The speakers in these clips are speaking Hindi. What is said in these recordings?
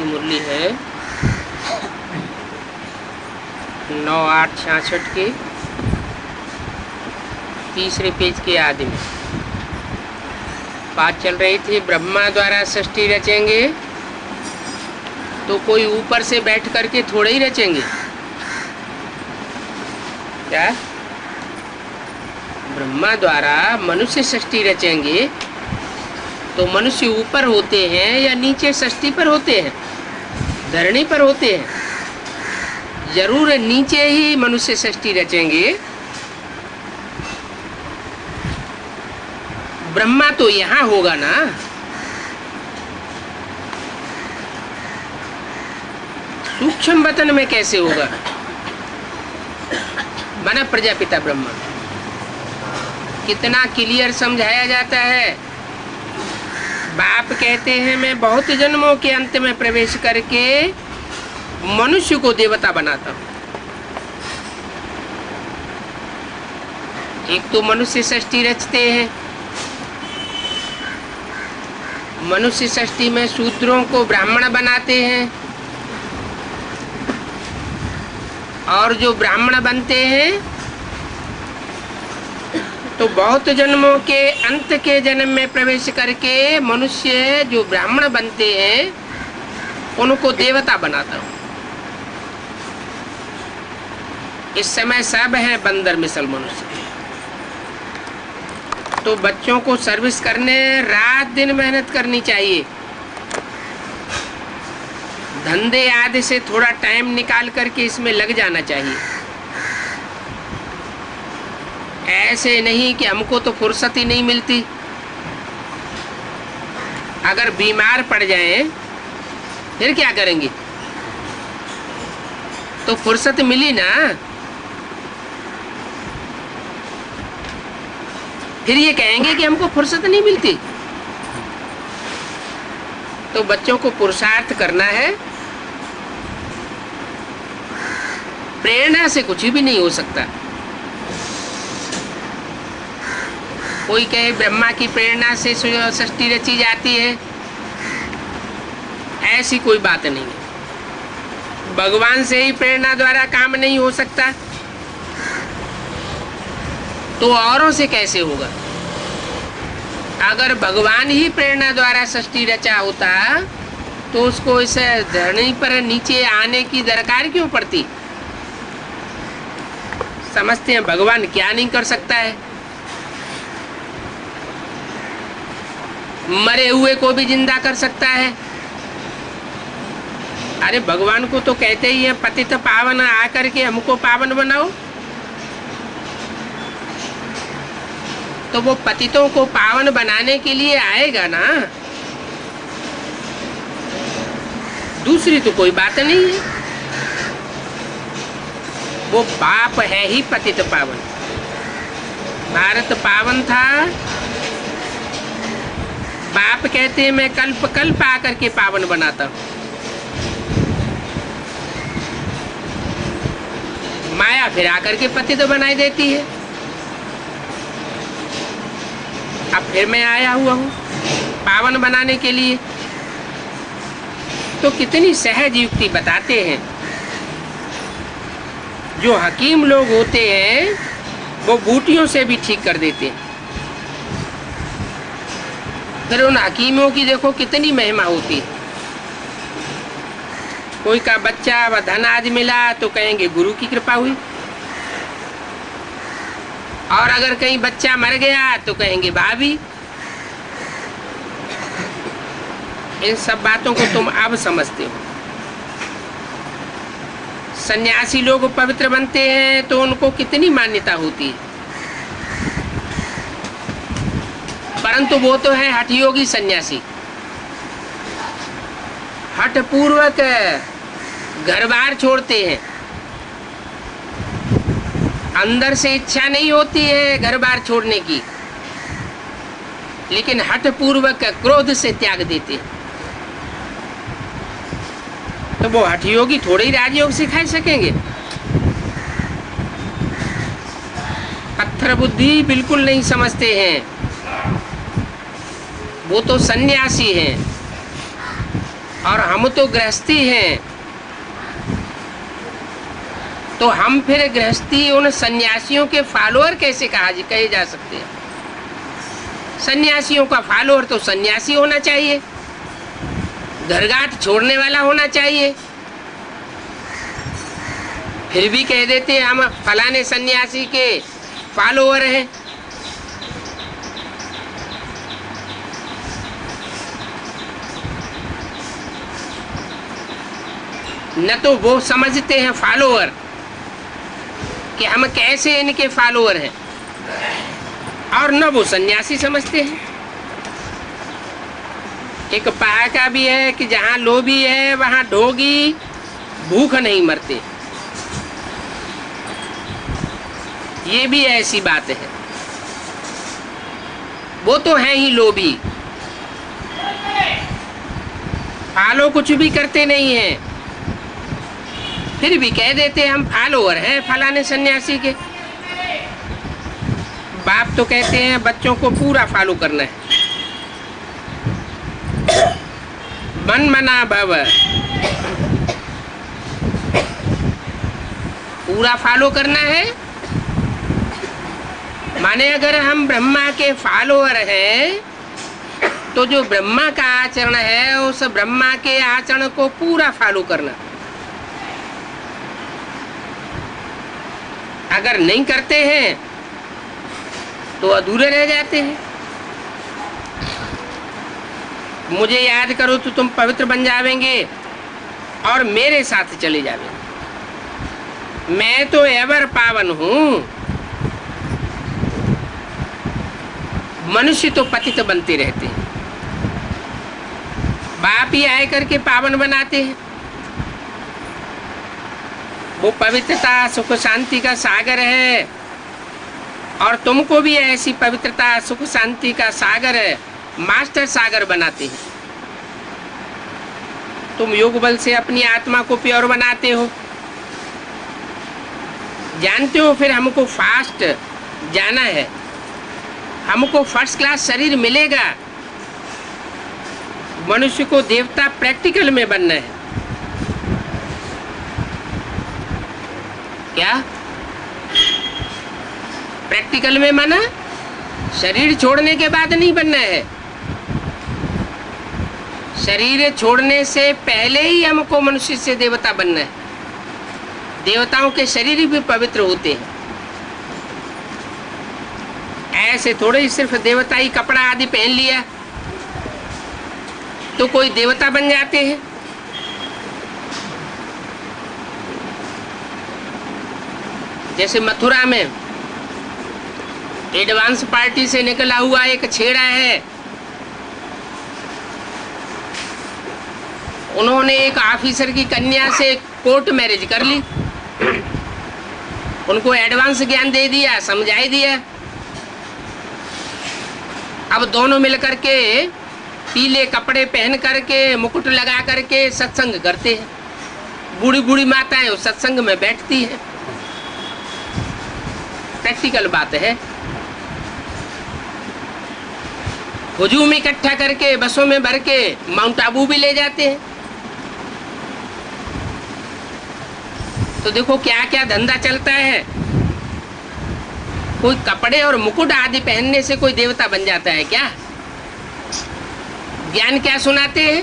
की मुरली है 9/8/66 के तीसरे पेज के आदि में बात चल रही थी। ब्रह्मा द्वारा सृष्टि रचेंगे तो कोई ऊपर से बैठ करके थोड़े ही रचेंगे क्या? ब्रह्मा द्वारा मनुष्य सृष्टि रचेंगे तो मनुष्य ऊपर होते हैं या नीचे सृष्टि पर होते हैं, धरणी पर होते हैं? जरूर नीचे ही मनुष्य सृष्टि रचेंगे। ब्रह्मा तो यहाँ होगा ना, सूक्ष्म वतन में कैसे होगा? माना प्रजापिता ब्रह्मा, कितना क्लियर समझाया जाता है। बाप कहते हैं मैं बहुत जन्मों के अंत में प्रवेश करके मनुष्य को देवता बनाता हूँ। एक तो मनुष्य सृष्टि रचते हैं, मनुष्य सृष्टि में शूद्रों को ब्राह्मण बनाते हैं, और जो ब्राह्मण बनते हैं तो बहुत जन्मों के अंत के जन्म में प्रवेश करके मनुष्य जो ब्राह्मण बनते हैं उनको देवता बनाता हूँ। इस समय सब है बंदर मिसल मनुष्य, तो बच्चों को सर्विस करने रात दिन मेहनत करनी चाहिए। धंधे आदि से थोड़ा टाइम निकाल करके इसमें लग जाना चाहिए। ऐसे नहीं कि हमको तो फुर्सत ही नहीं मिलती। अगर बीमार पड़ जाएं फिर क्या करेंगे? तो फुर्सत मिली ना, फिर ये कहेंगे कि हमको फुर्सत नहीं मिलती। तो बच्चों को पुरुषार्थ करना है। प्रेरणा से कुछ भी नहीं हो सकता। कोई कहे ब्रह्मा की प्रेरणा से सृष्टि रची जाती है, ऐसी कोई बात नहीं है। भगवान से ही प्रेरणा द्वारा काम नहीं हो सकता तो औरों से कैसे होगा? अगर भगवान ही प्रेरणा द्वारा सृष्टि रचा होता तो उसको इस धरनी पर नीचे आने की दरकार क्यों पड़ती? समझते हैं भगवान क्या नहीं कर सकता है? मरे हुए को भी जिंदा कर सकता है। अरे भगवान को तो कहते ही है पतित पावन आकर के हमको पावन बनाओ। तो वो पतितों को पावन बनाने के लिए आएगा ना, दूसरी तो कोई बात नहीं है। वो बाप है ही पतित पावन। भारत पावन था, बाप कहते हैं मैं कल्प कल्प आकर के पावन बनाता हूं। माया फिर आकर के पतित बनाई देती है। अब फिर मैं आया हुआ हूं पावन बनाने के लिए। तो कितनी सहज युक्ति बताते हैं। जो हकीम लोग होते हैं वो बूटियों से भी ठीक कर देते हैं। फिर उन हकीमों की देखो कितनी महिमा होती है। कोई का बच्चा व धन आज मिला तो कहेंगे गुरु की कृपा हुई, और अगर कहीं बच्चा मर गया तो कहेंगे भाभी। इन सब बातों को तुम अब समझते हो। सन्यासी लोग पवित्र बनते हैं तो उनको कितनी मान्यता होती है, परंतु वो तो है हठयोगी सन्यासी। हठ पूर्वक घर बार छोड़ते हैं। अंदर से इच्छा नहीं होती है घर बार छोड़ने की, लेकिन हठ पूर्वक क्रोध से त्याग देते हैं। तो वो हठयोगी थोड़े ही राजयोग सिखा सकेंगे। पत्थर बुद्धि बिल्कुल नहीं समझते हैं। वो तो सन्यासी हैं। और हम तो गृहस्थी हैं, तो हम फिर गृहस्थी उन सन्यासियों के फॉलोअर कैसे कहे जा सकते हैं? सन्यासियों का फॉलोअर तो सन्यासी होना चाहिए, घरघाट छोड़ने वाला होना चाहिए। फिर भी कह देते हैं हम फलाने सन्यासी के फॉलोअर हैं। न तो वो समझते हैं फॉलोअर कि हम कैसे इनके फॉलोअर हैं, और न वो सन्यासी समझते हैं। एक पहाका भी है कि जहाँ लोभी है वहाँ ढोंगी भूख नहीं मरते, ये भी ऐसी बात है। वो तो है ही लोभी, फॉलो कुछ भी करते नहीं हैं, फिर भी कह देते हैं हम फॉलोअर हैं फलाने सन्यासी के। बाप तो कहते हैं बच्चों को पूरा फॉलो करना है, मन मना भव, पूरा फॉलो करना है। माने अगर हम ब्रह्मा के फॉलोअर हैं तो जो ब्रह्मा का आचरण है उस ब्रह्मा के आचरण को पूरा फॉलो करना। अगर नहीं करते हैं तो अधूरे रह जाते हैं। मुझे याद करो तो तुम पवित्र बन जावेंगे और मेरे साथ चले जावेंगे। मैं तो एवर पावन हूँ, मनुष्य तो पतित बनते रहते हैं। बाप ही आए करके पावन बनाते हैं। वो पवित्रता सुख शांति का सागर है, और तुमको भी ऐसी पवित्रता सुख शांति का सागर है, मास्टर सागर बनाते हैं। तुम योग बल से अपनी आत्मा को प्योर बनाते हो, जानते हो फिर हमको फास्ट जाना है, हमको फर्स्ट क्लास शरीर मिलेगा, मनुष्य को देवता प्रैक्टिकल में बनना है। क्या प्रैक्टिकल में माना? शरीर छोड़ने के बाद नहीं बनना है, शरीर छोड़ने से पहले ही हमको मनुष्य से देवता बनना है। देवताओं के शरीर भी पवित्र होते हैं, ऐसे थोड़े ही सिर्फ देवताई कपड़ा आदि पहन लिया तो कोई देवता बन जाते हैं। जैसे मथुरा में एडवांस पार्टी से निकला हुआ एक छेड़ा है, उन्होंने एक ऑफिसर की कन्या से कोर्ट मैरिज कर ली, उनको एडवांस ज्ञान दे दिया, समझाई दिया। अब दोनों मिलकर के पीले कपड़े पहन करके मुकुट लगा करके सत्संग करते हैं। बूढ़ी बूढ़ी माताएं उस सत्संग में बैठती हैं। प्रैक्टिकल बात है। हुजूम इकट्ठा करके बसों में भर के माउंट आबू भी ले जाते हैं। तो देखो क्या क्या धंधा चलता है। कोई कपड़े और मुकुट आदि पहनने से कोई देवता बन जाता है क्या? ज्ञान क्या सुनाते हैं?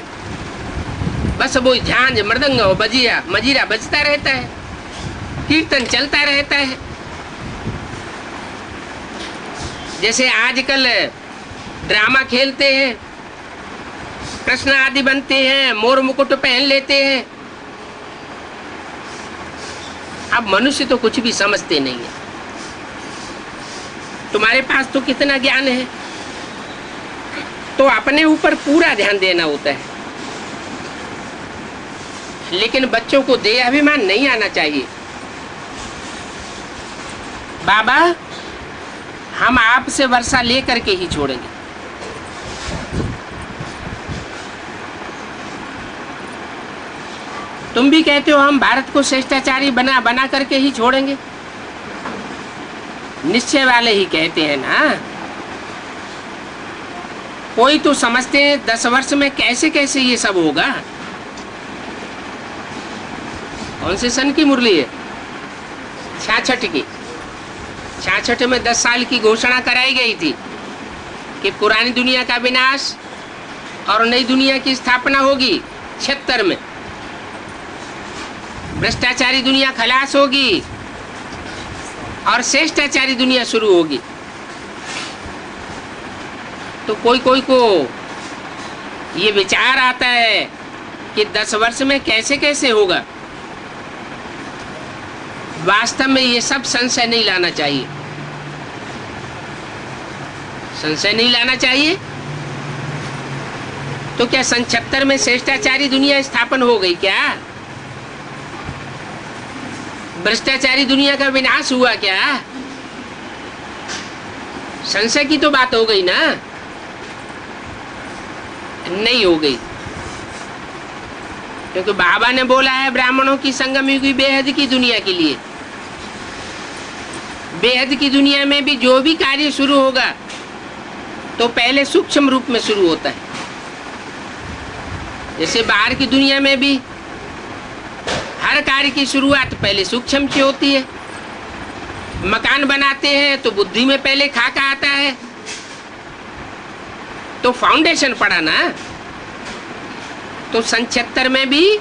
बस वो झांझ मृदंग और बजिया मजीरा बजता रहता है, कीर्तन चलता रहता है। जैसे आजकल ड्रामा खेलते हैं, कृष्ण आदि बनते हैं, मोर मुकुट पहन लेते हैं। अब मनुष्य तो कुछ भी समझते नहीं है। तुम्हारे पास तो कितना ज्ञान है, तो अपने ऊपर पूरा ध्यान देना होता है। लेकिन बच्चों को देह अभिमान नहीं आना चाहिए। बाबा हम आपसे वर्षा लेकर के ही छोड़ेंगे। तुम भी कहते हो हम भारत को श्रेष्ठाचारी बना बना करके ही छोड़ेंगे। निश्चय वाले ही कहते हैं ना। कोई तो समझते हैं 10 वर्ष में कैसे कैसे ये सब होगा। कौन से सन की मुरली है? 66 की। 66 में 10 साल की घोषणा कराई गई थी कि पुरानी दुनिया का विनाश और नई दुनिया की स्थापना होगी। 76 में भ्रष्टाचारी दुनिया खलास होगी और श्रेष्ठाचारी दुनिया शुरू होगी। तो कोई कोई को ये विचार आता है कि 10 वर्ष में कैसे कैसे होगा। वास्तव में ये सब संशय नहीं लाना चाहिए, संशय नहीं लाना चाहिए। तो क्या सन 76 में श्रेष्ठाचारी दुनिया स्थापन हो गई क्या? भ्रष्टाचारी दुनिया का विनाश हुआ क्या? संशय की तो बात हो गई ना? नहीं हो गई, क्योंकि बाबा ने बोला है ब्राह्मणों की संगम युगी बेहद की दुनिया के लिए। बेहद की दुनिया में भी जो भी कार्य शुरू होगा तो पहले सूक्ष्म रूप में शुरू होता है। जैसे बाहर की दुनिया में भी हर कार्य की शुरुआत पहले सूक्ष्म से होती है। मकान बनाते हैं तो बुद्धि में पहले खाका आता है, तो फाउंडेशन पड़ा ना। तो सन 76 में भी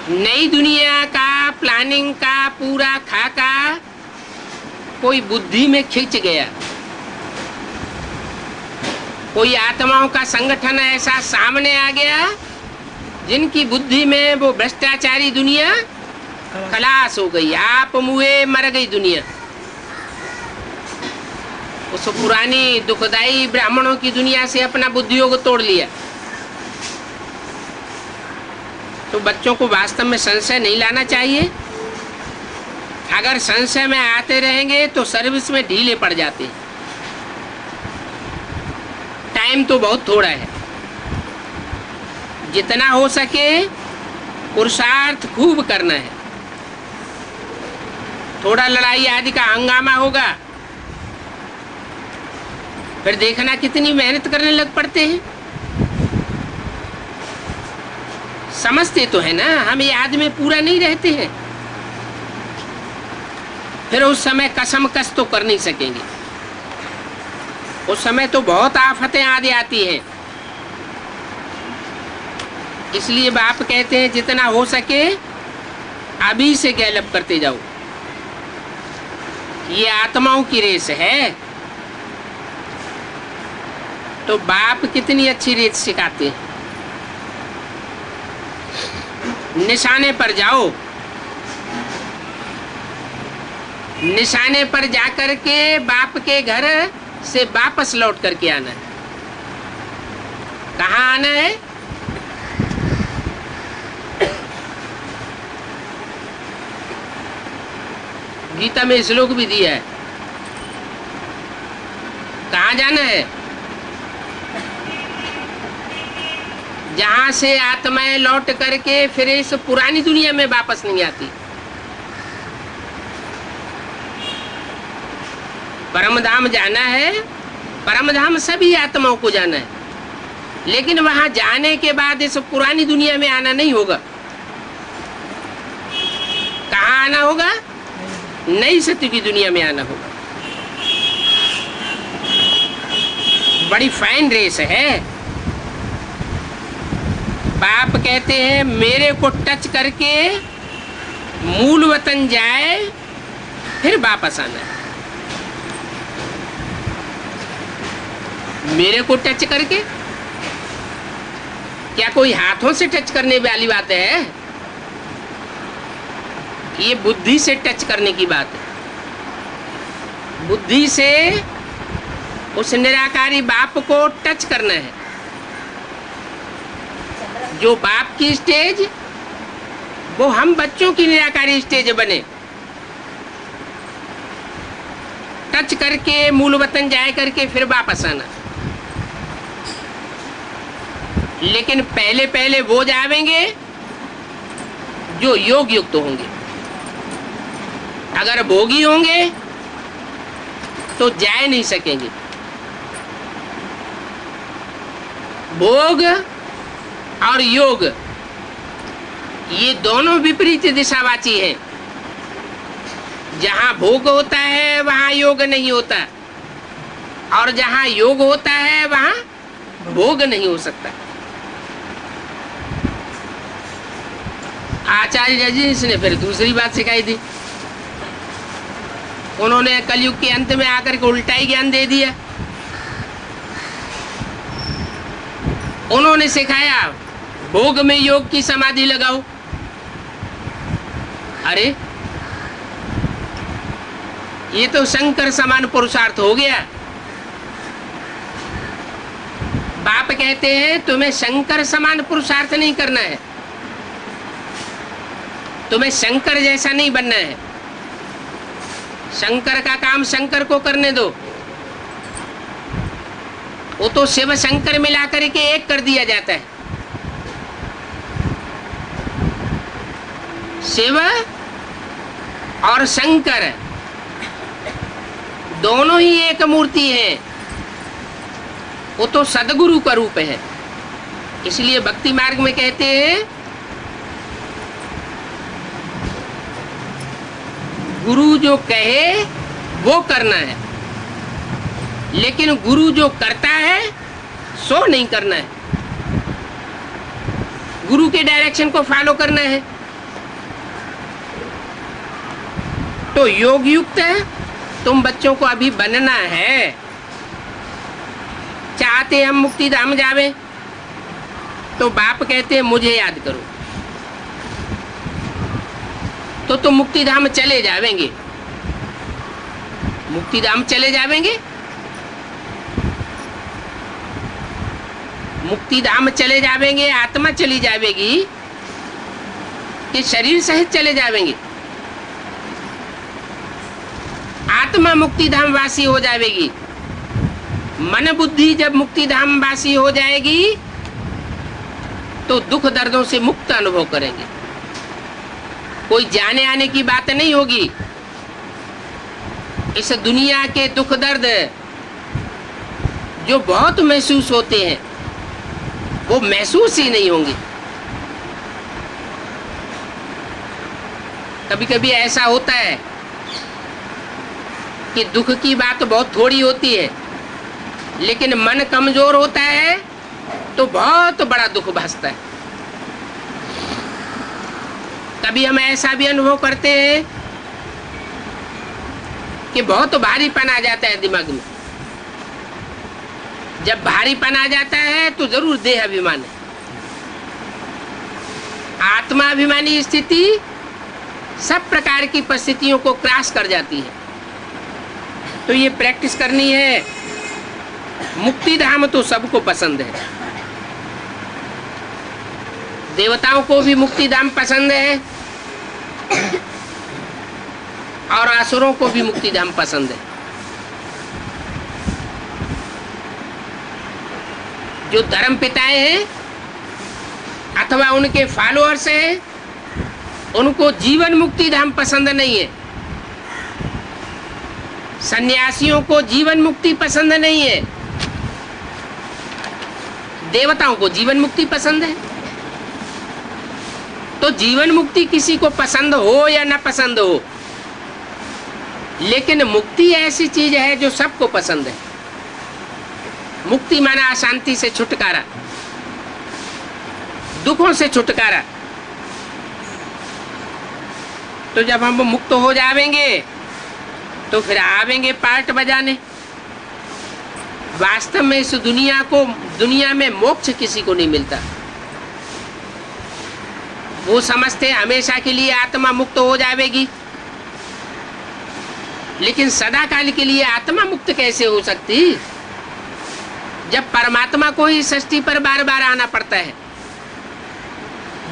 नई दुनिया का प्लानिंग का पूरा खाका कोई बुद्धि में खिंच गया। कोई आत्माओं का संगठन ऐसा सामने आ गया जिनकी बुद्धि में वो भ्रष्टाचारी दुनिया खलास हो गई। आप मुए मर गई दुनिया। उस पुरानी दुखदाई ब्राह्मणों की दुनिया से अपना बुद्धियों को तोड़ लिया। तो बच्चों को वास्तव में संशय नहीं लाना चाहिए। अगर संशय में आते रहेंगे तो सर्विस में ढीले पड़ जाते हैं। टाइम तो बहुत थोड़ा है, जितना हो सके पुरुषार्थ खूब करना है। थोड़ा लड़ाई आदि का हंगामा होगा, फिर देखना कितनी मेहनत करने लग पड़ते हैं। समझते तो है ना, हम याद में पूरा नहीं रहते हैं। फिर उस समय कसम कस तो कर नहीं सकेंगे। उस समय तो बहुत आफतें आदि आती हैं। इसलिए बाप कहते हैं जितना हो सके अभी से गैलअप करते जाओ। ये आत्माओं की रेस है। तो बाप कितनी अच्छी रेस सिखाते हैं। निशाने पर जाओ, निशाने पर जाकर के बाप के घर से वापस लौट करके आना है। कहाँ आना है? गीता में श्लोक भी दिया है। कहाँ जाना है? जहां से आत्माएं लौट करके फिर इस पुरानी दुनिया में वापस नहीं आती। परम धाम जाना है। परम धाम सभी आत्माओं को जाना है, लेकिन वहां जाने के बाद इस पुरानी दुनिया में आना नहीं होगा। कहाँ आना होगा? नई सत्य की दुनिया में आना होगा। बड़ी फाइन रेस है। बाप कहते हैं मेरे को टच करके मूल वतन जाए फिर वापस आना है। मेरे को टच करके? क्या कोई हाथों से टच करने वाली बात है? ये बुद्धि से टच करने की बात है। बुद्धि से उस निराकारी बाप को टच करना है। जो बाप की स्टेज, वो हम बच्चों की निराकारी स्टेज बने। टच करके मूल वतन जाए करके फिर वापस आना। लेकिन पहले पहले वो जावेंगे जो योग युक्त होंगे। अगर भोगी होंगे तो जा नहीं सकेंगे। भोग और योग ये दोनों विपरीत दिशावाची हैं। जहां भोग होता है वहां योग नहीं होता, और जहां योग होता है वहां भोग नहीं हो सकता। आचार्य जी ने फिर दूसरी बात सिखाई थी। उन्होंने कलयुग के अंत में आकर के उल्टा ही ज्ञान दे दिया। उन्होंने सिखाया भोग में योग की समाधि लगाओ। अरे ये तो शंकर समान पुरुषार्थ हो गया। बाप कहते हैं तुम्हें शंकर समान पुरुषार्थ नहीं करना है, तुम्हें शंकर जैसा नहीं बनना है। शंकर का काम शंकर को करने दो। वो तो शिव शंकर मिला करके एक कर दिया जाता है। शिव और शंकर दोनों ही एक मूर्ति है। वो तो सदगुरु का रूप है। इसलिए भक्ति मार्ग में कहते हैं गुरु जो कहे वो करना है, लेकिन गुरु जो करता है सो नहीं करना है। गुरु के डायरेक्शन को फॉलो करना है। तो योग युक्त है, तुम बच्चों को अभी बनना है। चाहते हम मुक्ति धाम जावे, तो बाप कहते हैं मुझे याद करो, तो तुम मुक्ति धाम चले जावेंगे। मुक्ति धाम चले जावेंगे, मुक्ति धाम चले जावेंगे। आत्मा चली जावेगी कि शरीर सहित चले जावेंगे? आत्मा मुक्ति धाम वासी हो जाएगी। मन बुद्धि जब मुक्ति धाम वासी हो जाएगी तो दुख दर्दों से मुक्त अनुभव करेंगे। कोई जाने आने की बात नहीं होगी। इस दुनिया के दुख दर्द जो बहुत महसूस होते हैं वो महसूस ही नहीं होंगे। कभी कभी ऐसा होता है कि दुख की बात बहुत थोड़ी होती है, लेकिन मन कमजोर होता है तो बहुत बड़ा दुख भासता है। कभी हम ऐसा भी अनुभव करते हैं कि बहुत भारीपन आ जाता है दिमाग में। जब भारीपन आ जाता है तो जरूर देह अभिमान है। आत्माभिमानी स्थिति सब प्रकार की परिस्थितियों को क्रॉस कर जाती है। तो ये प्रैक्टिस करनी है। मुक्ति धाम तो सबको पसंद है। देवताओं को भी मुक्ति धाम पसंद है और असुरों को भी मुक्ति धाम पसंद है। जो धर्म पिताएं हैं अथवा उनके फॉलोअर्स हैं, उनको जीवन मुक्ति धाम पसंद नहीं है। सन्यासियों को जीवन मुक्ति पसंद नहीं है। देवताओं को जीवन मुक्ति पसंद है। तो जीवन मुक्ति किसी को पसंद हो या ना पसंद हो, लेकिन मुक्ति ऐसी चीज है जो सबको पसंद है। मुक्ति माना अशांति से छुटकारा, दुखों से छुटकारा। तो जब हम मुक्त हो जाएंगे तो फिर आवेंगे पार्ट बजाने। वास्तव में इस दुनिया में मोक्ष किसी को नहीं मिलता। वो समझते हैं हमेशा के लिए आत्मा मुक्त हो जाएगी, लेकिन सदा काल के लिए आत्मा मुक्त कैसे हो सकती जब परमात्मा को ही सृष्टि पर बार बार आना पड़ता है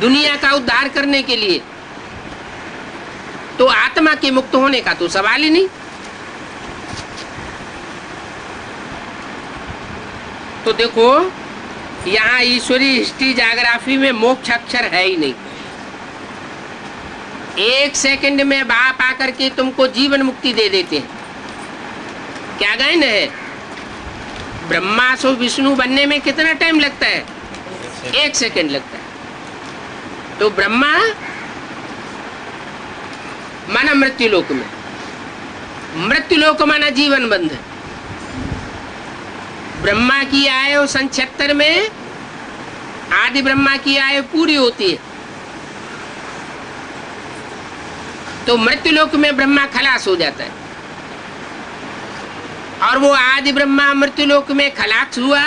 दुनिया का उद्धार करने के लिए। तो आत्मा के मुक्त होने का तो सवाल ही नहीं। तो देखो यहाँ ईश्वरी हिस्ट्री जाग्राफी में मोक्ष अक्षर है ही नहीं। एक सेकंड में बाप आकर के तुमको जीवन मुक्ति दे देते हैं। क्या गायन है? ब्रह्मा सो विष्णु बनने में कितना टाइम लगता है? 1 सेकंड लगता है। तो ब्रह्मा माना मृत्युलोक में, मृत्युलोक माना जीवन बंध। ब्रह्मा की आयु 76 में आदि ब्रह्मा की आयु पूरी होती है, तो मृत्युलोक में ब्रह्मा खलास हो जाता है। और वो आदि ब्रह्मा मृत्युलोक में खलास हुआ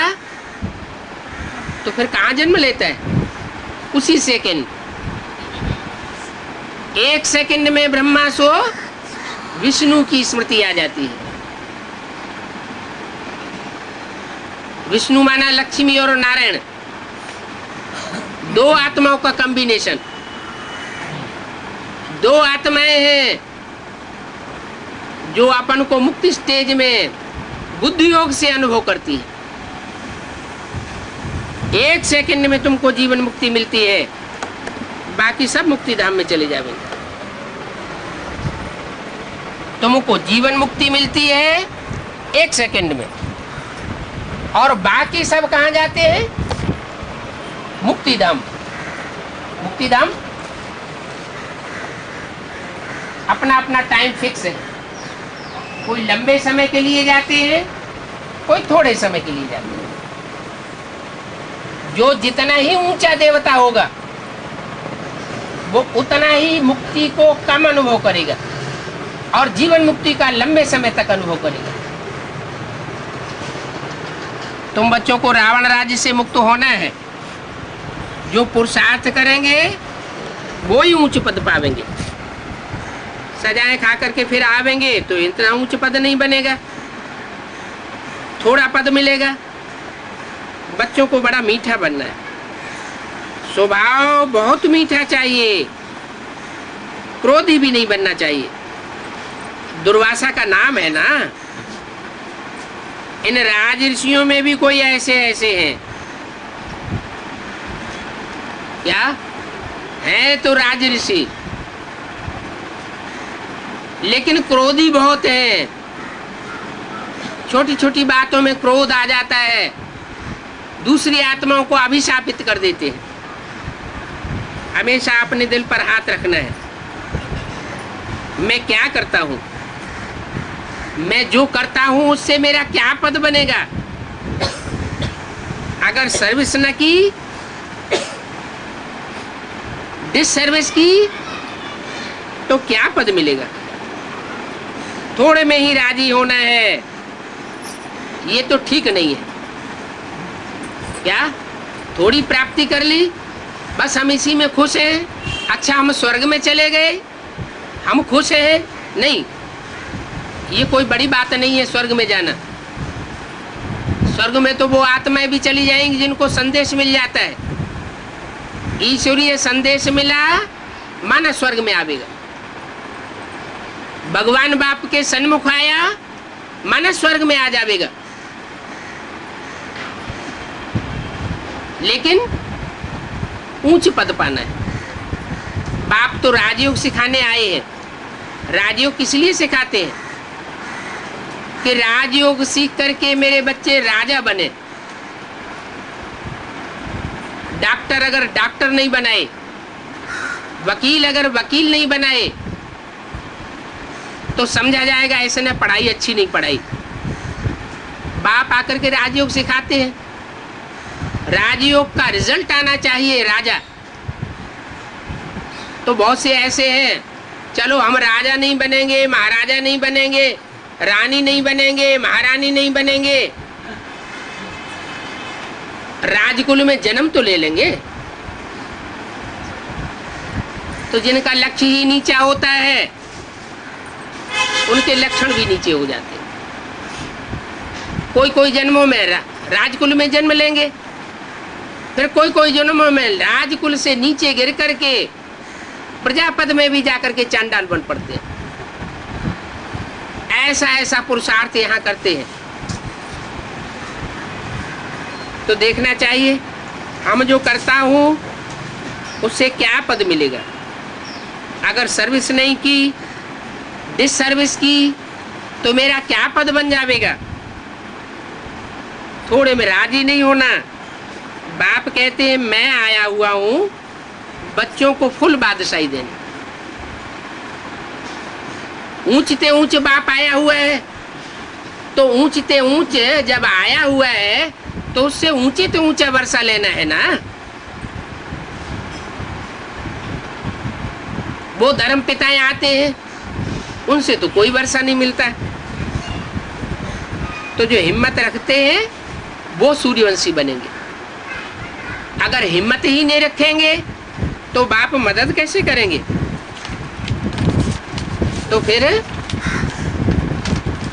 तो फिर कहाँ जन्म लेता है? उसी सेकंड, 1 सेकंड में ब्रह्मा सो विष्णु की स्मृति आ जाती है। विष्णु माना लक्ष्मी और नारायण, 2 आत्माओं का कॉम्बिनेशन। 2 आत्माएं हैं जो अपन को मुक्ति स्टेज में बुद्धि योग से अनुभव करती है। 1 सेकंड में तुमको जीवन मुक्ति मिलती है, बाकी सब मुक्ति धाम में चले जाएंगे। तुमको जीवन मुक्ति मिलती है 1 सेकंड में, और बाकी सब कहाँ जाते हैं? मुक्ति धाम। मुक्ति धाम अपना अपना टाइम फिक्स है। कोई लंबे समय के लिए जाते हैं, कोई थोड़े समय के लिए जाते हैं। जो जितना ही ऊंचा देवता होगा वो उतना ही मुक्ति को कम अनुभव करेगा और जीवन मुक्ति का लंबे समय तक अनुभव करेगा। तुम बच्चों को रावण राज्य से मुक्त होना है। जो पुरुषार्थ करेंगे वो ही ऊंच पद पावेंगे। सजाएं खा करके फिर आवेंगे तो इतना ऊंच पद नहीं बनेगा, थोड़ा पद मिलेगा। बच्चों को बड़ा मीठा बनना है, स्वभाव बहुत मीठा चाहिए, क्रोधी भी नहीं बनना चाहिए। दुर्वासा का नाम है ना। इन राज ऋषियों में भी कोई ऐसे ऐसे हैं क्या? है तो राज ऋषि, लेकिन क्रोधी बहुत है। छोटी छोटी बातों में क्रोध आ जाता है, दूसरी आत्माओं को अभिशापित कर देते हैं। हमेशा अपने दिल पर हाथ रखना है। मैं क्या करता हूं, मैं जो करता हूं उससे मेरा क्या पद बनेगा? अगर सर्विस न की, डिससर्विस की, तो क्या पद मिलेगा? थोड़े में ही राजी होना है, ये तो ठीक नहीं है। क्या थोड़ी प्राप्ति कर ली, बस हम इसी में खुश हैं? अच्छा हम स्वर्ग में चले गए, हम खुश हैं? नहीं, ये कोई बड़ी बात नहीं है स्वर्ग में जाना। स्वर्ग में तो वो आत्माएं भी चली जाएंगी जिनको संदेश मिल जाता है। ईश्वरीय संदेश मिला माना स्वर्ग में आवेगा। भगवान बाप के सन्मुख आया माना स्वर्ग में आ जावेगा। लेकिन ऊंच पद पाना है। बाप तो राजयोग सिखाने आए हैं। राजयोग किस लिए सिखाते हैं? कि राजयोग सीख करके मेरे बच्चे राजा बने। डॉक्टर अगर डॉक्टर नहीं बनाए, वकील अगर वकील नहीं बनाए, तो समझा जाएगा ऐसे ने पढ़ाई अच्छी नहीं पढ़ाई। बाप आकर के राजयोग सिखाते हैं। राजयोग का रिजल्ट आना चाहिए राजा। तो बहुत से ऐसे हैं, चलो हम राजा नहीं बनेंगे, महाराजा नहीं बनेंगे, रानी नहीं बनेंगे, महारानी नहीं बनेंगे, राजकुल में जन्म तो ले लेंगे। तो जिनका लक्ष्य ही नीचा होता है उनके लक्षण भी नीचे हो जाते हैं। कोई कोई जन्मों में राजकुल में जन्म लेंगे, फिर कोई कोई जन्मों में राजकुल से नीचे गिर करके प्रजापद में भी जाकर के चांडाल बन पड़ते हैं। ऐसा ऐसा पुरुषार्थ यहाँ करते हैं। तो देखना चाहिए हम जो करता हूँ उससे क्या पद मिलेगा। अगर सर्विस नहीं की, डिससर्विस की, तो मेरा क्या पद बन जाएगा। थोड़े में राजी नहीं होना। बाप कहते हैं मैं आया हुआ हूँ बच्चों को फुल बादशाही देनी। ऊंचते ऊंच बाप आया हुआ है, तो ऊंचते ऊंच जब आया हुआ है तो उससे ऊंचे तो ऊंचा वर्षा लेना है ना। वो धर्म पिताएं आते हैं, उनसे तो कोई वर्षा नहीं मिलता। तो जो हिम्मत रखते हैं वो सूर्यवंशी बनेंगे। अगर हिम्मत ही नहीं रखेंगे तो बाप मदद कैसे करेंगे? तो फिर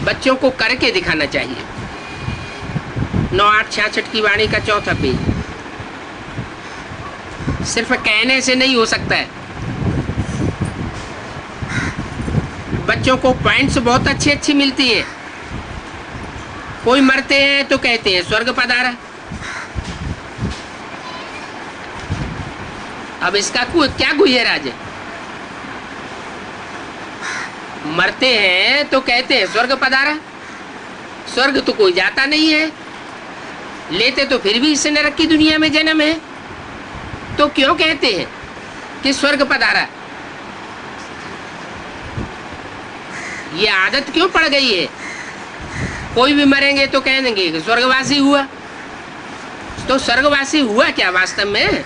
बच्चों को करके दिखाना चाहिए। 9-8-66 की वाणी का 4था पेज। सिर्फ कहने से नहीं हो सकता है। बच्चों को पॉइंट्स बहुत अच्छी अच्छी मिलती है। कोई मरते हैं तो कहते हैं स्वर्ग पधारा। अब इसका क्या गुह्यराज है? मरते हैं तो कहते हैं स्वर्ग पधारा। स्वर्ग तो कोई जाता नहीं है, लेते तो फिर भी इस नरक की दुनिया में जन्म है। तो क्यों कहते हैं कि स्वर्ग पधारा? ये आदत क्यों पड़ गई है? कोई भी मरेंगे तो कह देंगे कि स्वर्गवासी हुआ। तो स्वर्गवासी हुआ क्या वास्तव में?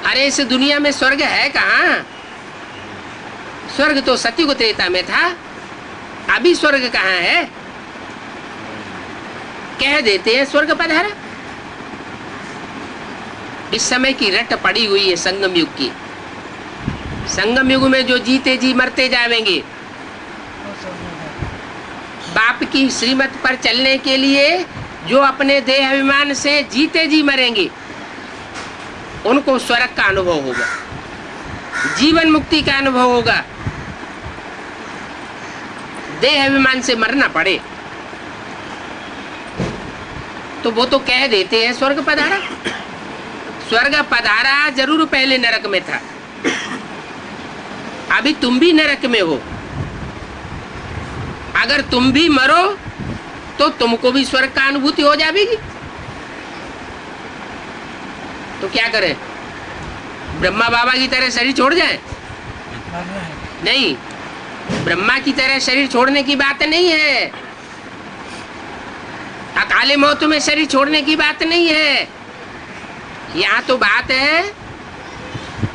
अरे इस दुनिया में स्वर्ग है कहाँ? स्वर्ग तो सतयुग त्रेता में था, अभी स्वर्ग कहाँ है? कह देते हैं स्वर्ग पधारा। इस समय की रट पड़ी हुई है संगम युग की। संगम युग में जो जीते जी मरते जाएंगे, बाप की श्रीमत पर चलने के लिए जो अपने देह अभिमान से जीते जी मरेंगे, उनको स्वर्ग का अनुभव होगा, जीवन मुक्ति का अनुभव होगा। देह अभिमान से मरना पड़े तो वो तो कह देते हैं स्वर्ग पधारा। स्वर्ग पधारा जरूर पहले नरक में था, अभी तुम भी नरक में हो। अगर तुम भी मरो तो तुमको भी स्वर्ग का अनुभूति हो जाएगी। तो क्या करें? ब्रह्मा बाबा की तरह शरीर छोड़ जाए? नहीं, ब्रह्मा की तरह शरीर छोड़ने की बात नहीं है, अकाले मौत में शरीर छोड़ने की बात नहीं है। यहाँ तो बात है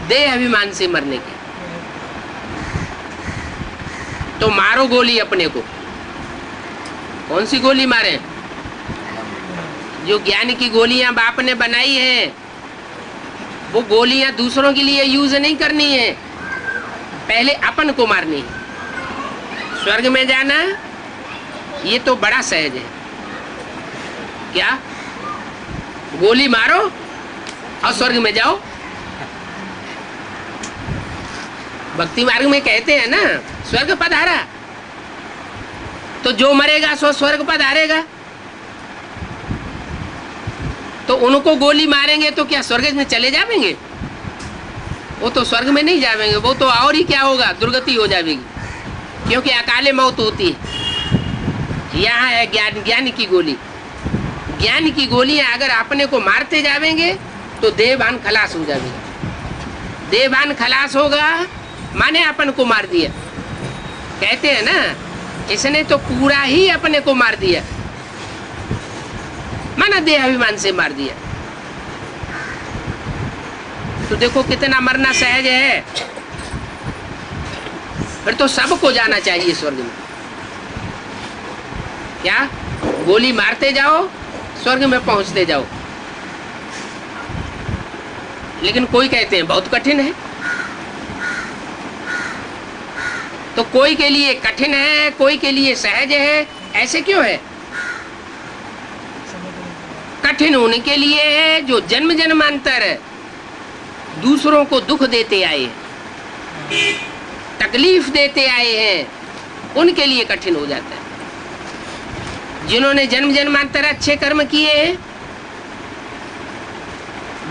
देह अभिमान से मरने की। तो मारो गोली अपने को। कौन सी गोली मारे? जो ज्ञान की गोलियां बाप ने बनाई हैं, वो गोलियां दूसरों के लिए यूज नहीं करनी है, पहले अपन को मारनी है। स्वर्ग में जाना ये तो बड़ा सहज है। क्या? गोली मारो और स्वर्ग में जाओ। भक्ति मार्ग में कहते हैं ना स्वर्ग पधारा, तो जो मरेगा सो स्वर्ग पधारेगा। तो उनको गोली मारेंगे तो क्या स्वर्ग में चले जाएंगे? वो तो स्वर्ग में नहीं जाएंगे, वो तो और ही क्या होगा, दुर्गति हो जाएगी, क्योंकि अकाले मौत होती है। यहाँ है ज्ञान की गोली। ज्ञान की गोलियां अगर अपने को मारते जाएंगे तो देहभान खलास हो जाएगी। देहभान खलास होगा माने अपन को मार दिया। कहते हैं ना इसने तो पूरा ही अपने को मार दिया, माना देह अभिमान से मार दिया। तो देखो कितना मरना सहज है। फिर तो सबको जाना चाहिए स्वर्ग में। क्या? गोली मारते जाओ, स्वर्ग में पहुंचते जाओ। लेकिन कोई कहते हैं बहुत कठिन है। तो कोई के लिए कठिन है, कोई के लिए सहज है। ऐसे क्यों है? कठिन उनके लिए है जो जन्म जन्मांतर दूसरों को दुख देते आए, तकलीफ देते आए हैं, उनके लिए कठिन हो जाता है। जिन्होंने जन्म जन्मांतर अच्छे कर्म किए हैं,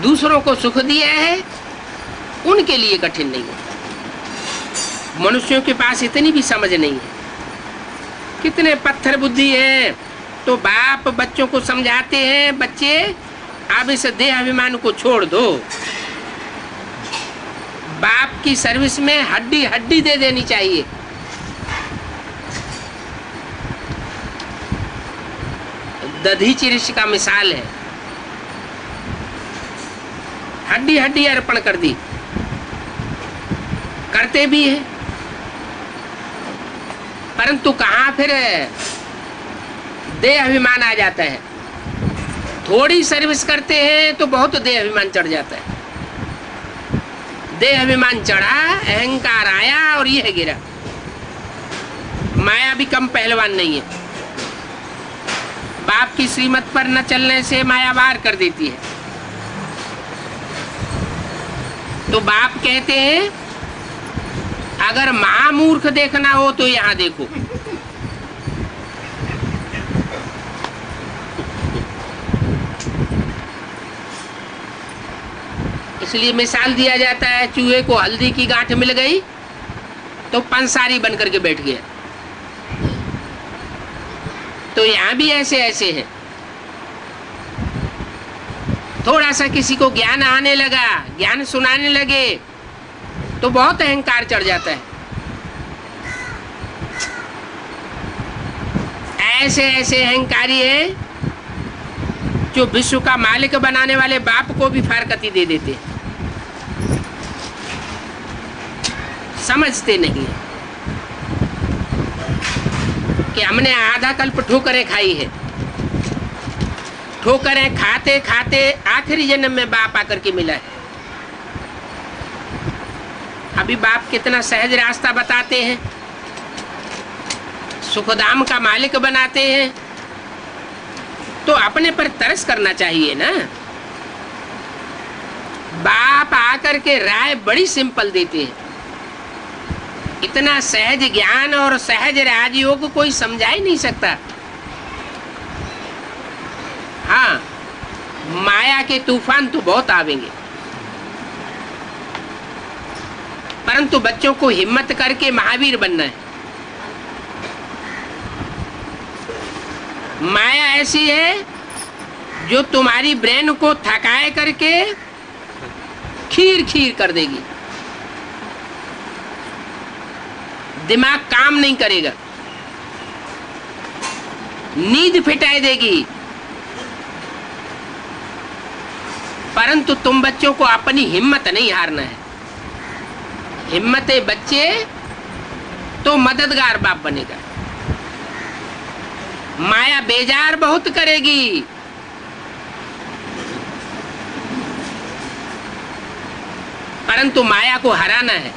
दूसरों को सुख दिया है, उनके लिए कठिन नहीं है। मनुष्यों के पास इतनी भी समझ नहीं है। कितने पत्थर बुद्धि है। तो बाप बच्चों को समझाते हैं, बच्चे आप इस देह अभिमान को छोड़ दो, बाप की सर्विस में हड्डी हड्डी दे देनी चाहिए। दधीचि ऋषि का मिसाल है, हड्डी हड्डी अर्पण कर दी, करते भी है, परंतु कहाँ फिर देह अभिमान आ जाता है। थोड़ी सर्विस करते हैं तो बहुत देह अभिमान चढ़ जाता है। देह अभिमान चढ़ा, अहंकार आया और यह गिरा। माया भी कम पहलवान नहीं है। बाप की श्रीमत पर न चलने से माया वार कर देती है। तो बाप कहते हैं अगर महामूर्ख देखना हो तो यहां देखो। इसलिए मिसाल दिया जाता है, चूहे को हल्दी की गांठ मिल गई तो पंसारी बन करके बैठ गया। तो यहां भी ऐसे ऐसे हैं। थोड़ा सा किसी को ज्ञान आने लगा, ज्ञान सुनाने लगे तो बहुत अहंकार चढ़ जाता है। ऐसे ऐसे अहंकारी हैं जो विश्व का मालिक बनाने वाले बाप को भी फारकती दे देते हैं। समझते नहीं है कि हमने आधा कल्प ठोकरें खाई है। ठोकरें खाते खाते आखिरी जन्म में बाप आकर के मिला है। अभी बाप कितना सहज रास्ता बताते हैं, सुखधाम का मालिक बनाते हैं, तो अपने पर तरस करना चाहिए ना। बाप आकर के राय बड़ी सिंपल देते हैं। इतना सहज ज्ञान और सहज राजयोग कोई समझा ही नहीं सकता। हाँ, माया के तूफान तो बहुत आवेंगे, परंतु बच्चों को हिम्मत करके महावीर बनना है। माया ऐसी है जो तुम्हारी ब्रेन को थकाए करके खीर खीर कर देगी। दिमाग काम नहीं करेगा, नींद फिटाई देगी। परंतु तुम बच्चों को अपनी हिम्मत नहीं हारना है। हिम्मते बच्चे तो मददगार बाप बनेगा। माया बेजार बहुत करेगी, परंतु माया को हराना है।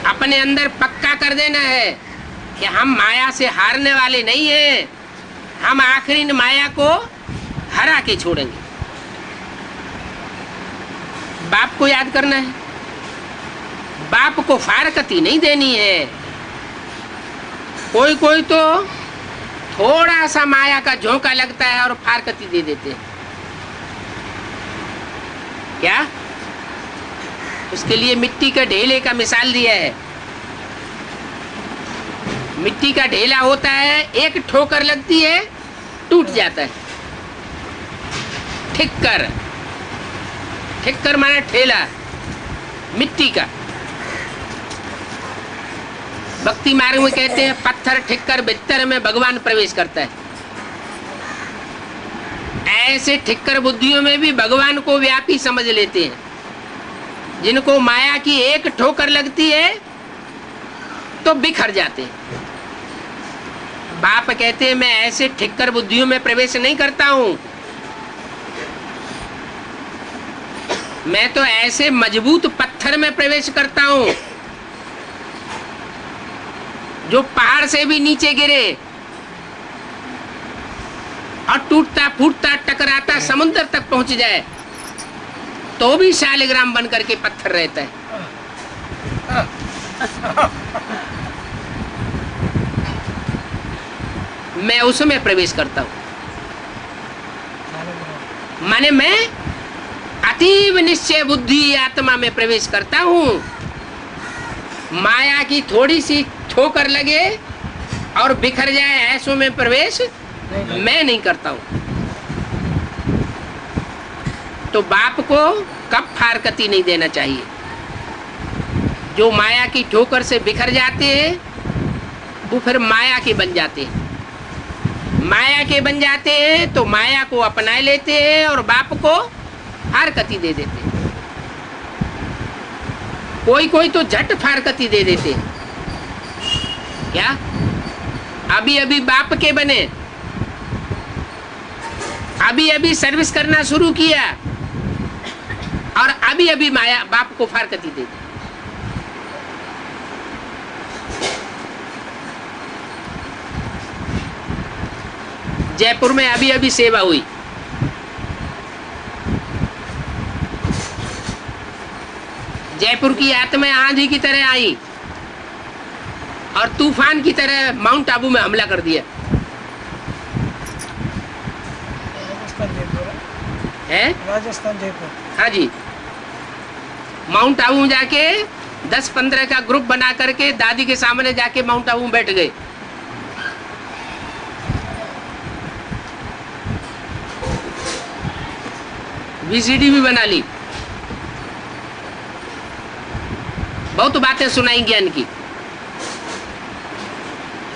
अपने अंदर पक्का कर देना है कि हम माया से हारने वाले नहीं हैं। हम आखिरी माया को हरा के छोड़ेंगे। बाप को याद करना है, बाप को फारकती नहीं देनी है। कोई कोई तो थोड़ा सा माया का झोंका लगता है और फारकती दे देते हैं। क्या? उसके लिए मिट्टी के ढेले का मिसाल दिया है। मिट्टी का ढेला होता है, एक ठोकर लगती है टूट जाता है। ठिक्कर, ठिक्कर माने ठेला मिट्टी का। भक्ति मार्ग में कहते हैं पत्थर ठिक्कर बित्तर में भगवान प्रवेश करता है। ऐसे ठिक्कर बुद्धियों में भी भगवान को व्यापी समझ लेते हैं। जिनको माया की एक ठोकर लगती है तो बिखर जाते हैं। बाप कहते हैं मैं ऐसे ठिक्कर बुद्धियों में प्रवेश नहीं करता हूं। मैं तो ऐसे मजबूत पत्थर में प्रवेश करता हूं जो पहाड़ से भी नीचे गिरे और टूटता फूटता टकराता समुद्र तक पहुंच जाए तो भी शालिग्राम बन करके पत्थर रहता है। मैं उसमें प्रवेश करता हूं। माने मैं अतीव निश्चय बुद्धि आत्मा में प्रवेश करता हूं। माया की थोड़ी सी ठोकर लगे और बिखर जाए ऐसों में प्रवेश मैं नहीं करता हूं। तो बाप को कब फारकती नहीं देना चाहिए। जो माया की ठोकर से बिखर जाते हैं वो फिर माया के बन जाते हैं। माया के बन जाते हैं तो माया को अपना लेते हैं और बाप को फारकती दे देते हैं। कोई कोई तो झट फारकती दे देते हैं। क्या अभी अभी बाप के बने, अभी अभी सर्विस करना शुरू किया और अभी अभी माया बाप को फारकती दे दी। जयपुर में अभी अभी सेवा हुई, जयपुर की आत्मा आंधी की तरह आई और तूफान की तरह माउंट आबू में हमला कर दिया। है राजस्थान जयपुर। हाँ जी, माउंट आबू में जाके 10-15 का ग्रुप बना करके दादी के सामने जाके माउंट आबू में बैठ गए। वीसीडी भी बना ली, बहुत बातें सुनाई ज्ञान की।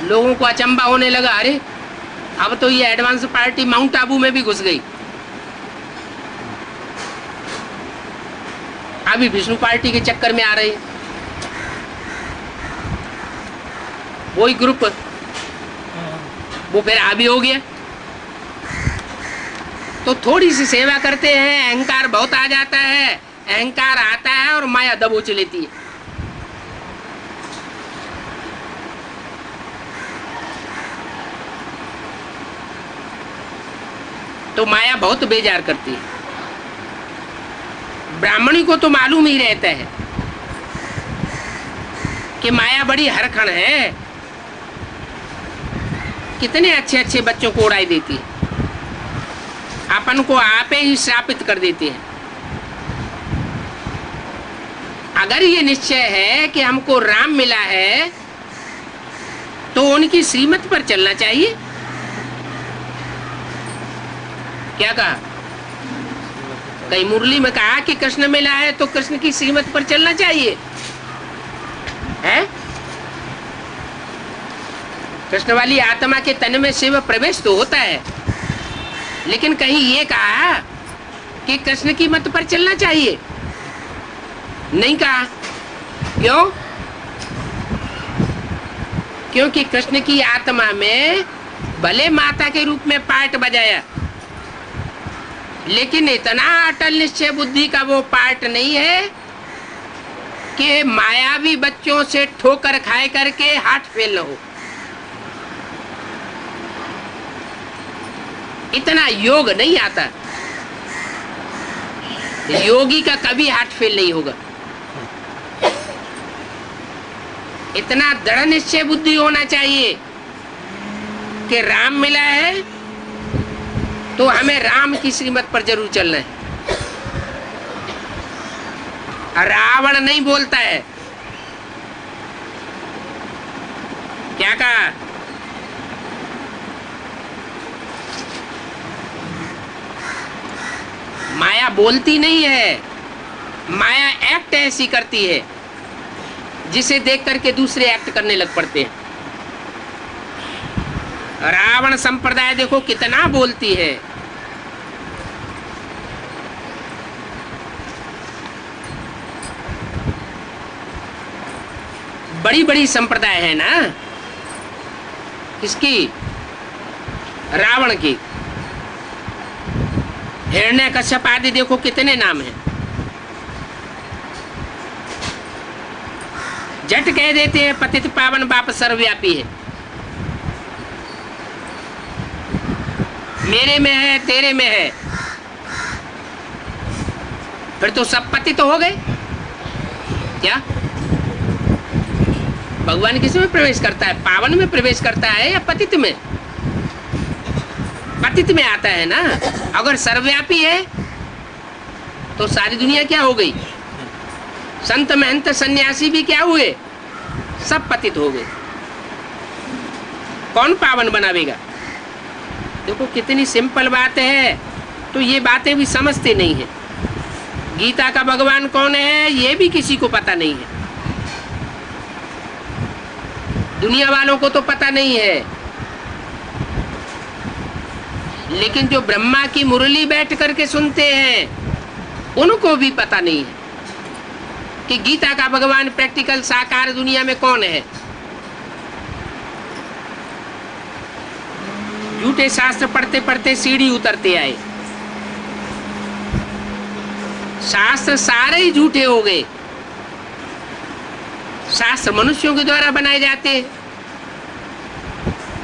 लोगों को अचंबा होने लगा, अरे अब तो ये एडवांस पार्टी माउंट आबू में भी घुस गई। अभी विष्णु पार्टी के चक्कर में आ रहे हैं। वही ग्रुप वो फिर आभी हो गया। तो थोड़ी सी सेवा करते हैं, अहंकार बहुत आ जाता है, अहंकार आता है और माया दबोच लेती है। तो माया बहुत बेजार करती है। ब्राह्मणी को तो मालूम ही रहता है कि माया बड़ी हरखंड है, कितने अच्छे अच्छे बच्चों को उड़ाई देती है, अपन को आपे ही श्रापित कर देती है। अगर ये निश्चय है कि हमको राम मिला है तो उनकी श्रीमत पर चलना चाहिए। क्या कहा? कहीं मुरली में कहा कि कृष्ण मिला है तो कृष्ण की श्रीमत पर चलना चाहिए है? कृष्ण वाली आत्मा के तन में शिव प्रवेश तो होता है, लेकिन कहीं ये कहा कि कृष्ण की मत पर चलना चाहिए? नहीं कहा। क्यों? क्योंकि कृष्ण की आत्मा में भले माता के रूप में पार्ट बजाया, लेकिन इतना अटल निश्चय बुद्धि का वो पार्ट नहीं है कि मायावी बच्चों से ठोकर खाए करके हार्ट फेल न हो। इतना योग नहीं आता। योगी का कभी हार्ट फेल नहीं होगा। इतना दृढ़ निश्चय बुद्धि होना चाहिए कि राम मिला है तो हमें राम की श्रीमत पर जरूर चलना है। रावण नहीं बोलता है। क्या कहा? माया बोलती नहीं है, माया एक्ट ऐसी करती है जिसे देख करके दूसरे एक्ट करने लग पड़ते हैं। रावण संप्रदाय देखो कितना बोलती है। बड़ी बड़ी संप्रदाय है ना, किसकी? रावण की। हिरण्यकश्यप आदि देखो कितने नाम हैं। झट कह देते हैं पतित पावन बाप सर्वव्यापी है, मेरे में है, तेरे में है। फिर तो सब पतित हो गए। क्या भगवान किस में प्रवेश करता है? पावन में प्रवेश करता है या पतित में? पतित में आता है ना। अगर सर्वव्यापी है तो सारी दुनिया क्या हो गई? संत महंत सन्यासी भी क्या हुए? सब पतित हो गए। कौन पावन बनावेगा? देखो कितनी सिंपल बात है। तो ये बातें भी समझते नहीं है। गीता का भगवान कौन है ये भी किसी को पता नहीं है। दुनिया वालों को तो पता नहीं है, लेकिन जो ब्रह्मा की मुरली बैठ करके सुनते हैं उनको भी पता नहीं है कि गीता का भगवान प्रैक्टिकल साकार दुनिया में कौन है। झूठे शास्त्र पढ़ते पढ़ते सीढ़ी उतरते आए, शास्त्र सारे ही झूठे हो गए। शास्त्र मनुष्यों के द्वारा बनाए जाते हैं,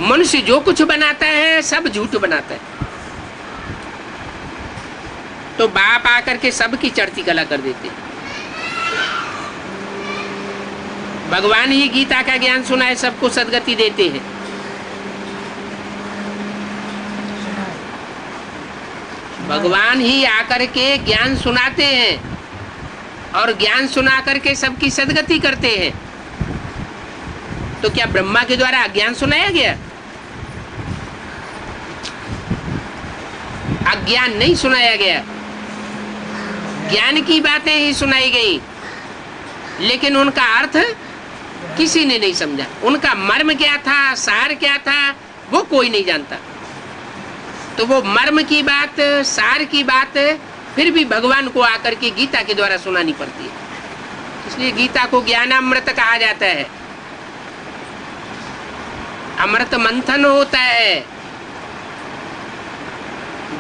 मनुष्य जो कुछ बनाता है सब झूठ बनाता है। तो बाप आकर के सबकी चढ़ती कला कर देते हैं। भगवान ही गीता का ज्ञान सुनाए सबको सदगति देते हैं। भगवान ही आकर के ज्ञान सुनाते हैं और ज्ञान सुना करके सबकी सदगति करते हैं। तो क्या ब्रह्मा के द्वारा अज्ञान सुनाया गया? अज्ञान नहीं सुनाया गया, ज्ञान की बातें ही सुनाई गई, लेकिन उनका अर्थ किसी ने नहीं समझा। उनका मर्म क्या था, सार क्या था, वो कोई नहीं जानता। तो वो मर्म की बात, सार की बात फिर भी भगवान को आकर के गीता के द्वारा सुनानी पड़ती है। इसलिए गीता को ज्ञानामृत कहा जाता है। अमृत मंथन होता है,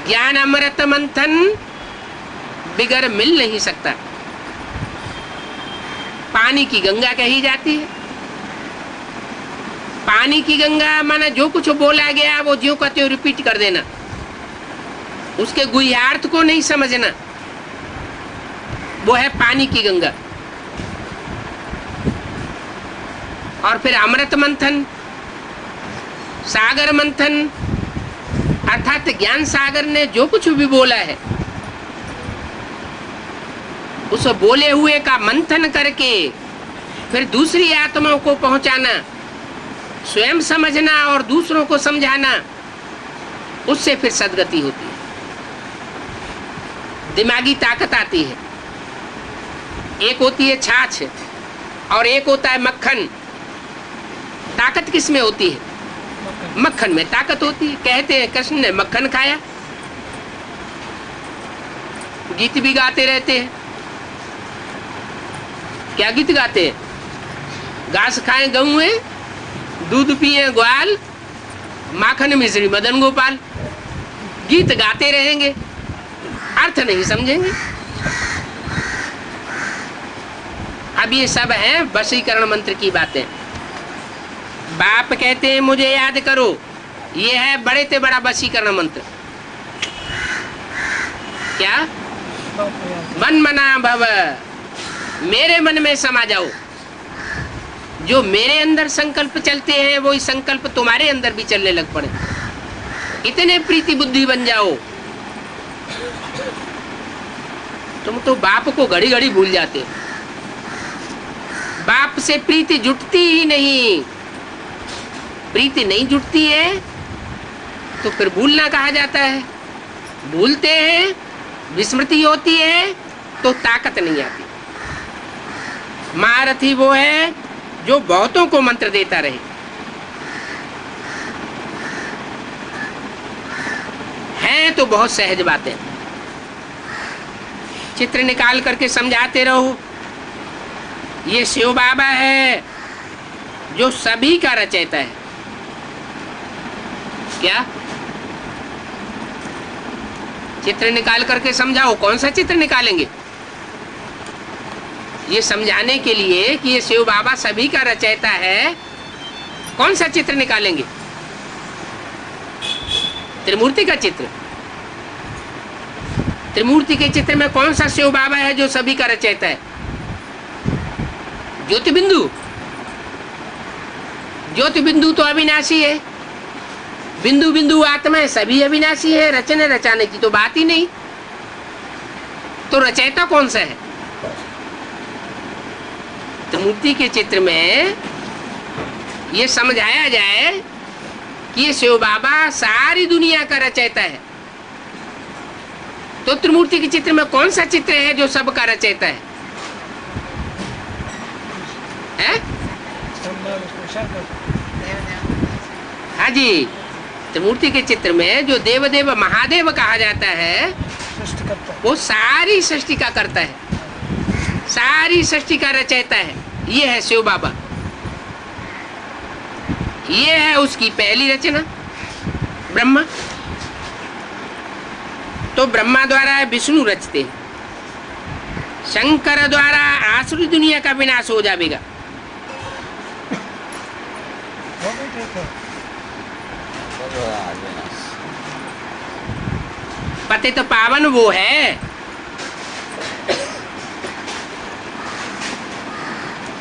ज्ञान अमृत मंथन बिगर मिल नहीं सकता। पानी की गंगा कही जाती है। पानी की गंगा माना जो कुछ बोला गया वो ज्यों का त्यों रिपीट कर देना, उसके गुह्यार्थ को नहीं समझना, वो है पानी की गंगा। और फिर अमृत मंथन, सागर मंथन, अर्थात ज्ञान सागर ने जो कुछ भी बोला है उस बोले हुए का मंथन करके फिर दूसरी आत्माओं को पहुंचाना, स्वयं समझना और दूसरों को समझाना, उससे फिर सदगति होती है, दिमागी ताकत आती है। एक होती है छाछ और एक होता है मक्खन। ताकत किस में होती है? मक्खन में ताकत होती है। कहते हैं कृष्ण ने मक्खन खाया। गीत भी गाते रहते हैं। क्या गीत गाते हैं? घास खाए गौए, दूध पिए ग्वाल, माखन मिश्री मदन गोपाल। गीत गाते रहेंगे, अर्थ नहीं समझेंगे। अब ये सब है वशीकरण मंत्र की बातें। बाप कहते हैं मुझे याद करो, ये है बड़े से बड़ा वशीकरण मंत्र। क्या? मन मना भव, मेरे मन में समा जाओ। जो मेरे अंदर संकल्प चलते हैं वो इस संकल्प तुम्हारे अंदर भी चलने लग पड़े। इतने प्रीति बुद्धि बन जाओ। तुम तो बाप को घड़ी घड़ी भूल जाते हो। बाप से प्रीति जुटती ही नहीं। प्रीति नहीं जुटती है तो फिर भूलना कहा जाता है। भूलते हैं, विस्मृति होती है तो ताकत नहीं आती। महारथी वो है जो बहुतों को मंत्र देता रहे। हैं तो बहुत सहज बातें, चित्र निकाल करके समझाते रहो। ये शिव बाबा है जो सभी का रचयिता है। क्या? चित्र निकाल करके समझाओ। कौन सा चित्र निकालेंगे? ये समझाने के लिए कि ये शिव बाबा सभी का रचयिता है, कौन सा चित्र निकालेंगे? त्रिमूर्ति का चित्र। त्रिमूर्ति के चित्र में कौन सा शिव बाबा है जो सभी का रचयिता है? ज्योति बिंदु। ज्योति बिंदु तो अविनाशी है। बिंदु बिंदु आत्मा है, सभी अविनाशी है। रचने रचाने की तो बात ही नहीं। तो रचयिता कौन सा है? त्रिमूर्ति के चित्र में ये समझाया जाए कि ये शिव बाबा सारी दुनिया का रचयिता है। तो त्रिमूर्ति के चित्र में कौन सा चित्र है जो सबका रचयिता है? हैं? हाँ जी, त्रिमूर्ति के चित्र में जो देवदेव महादेव कहा जाता है सृष्टि करता है। वो सारी सृष्टि का करता है, सारी सृष्टि का रचयिता है। ये है शिव बाबा, ये है उसकी पहली रचना ब्रह्मा। तो ब्रह्मा द्वारा विष्णु रचते हैं, शंकर द्वारा आसुरी दुनिया का विनाश हो जाएगा। वो भी ठीक है। पतित पावन वो है,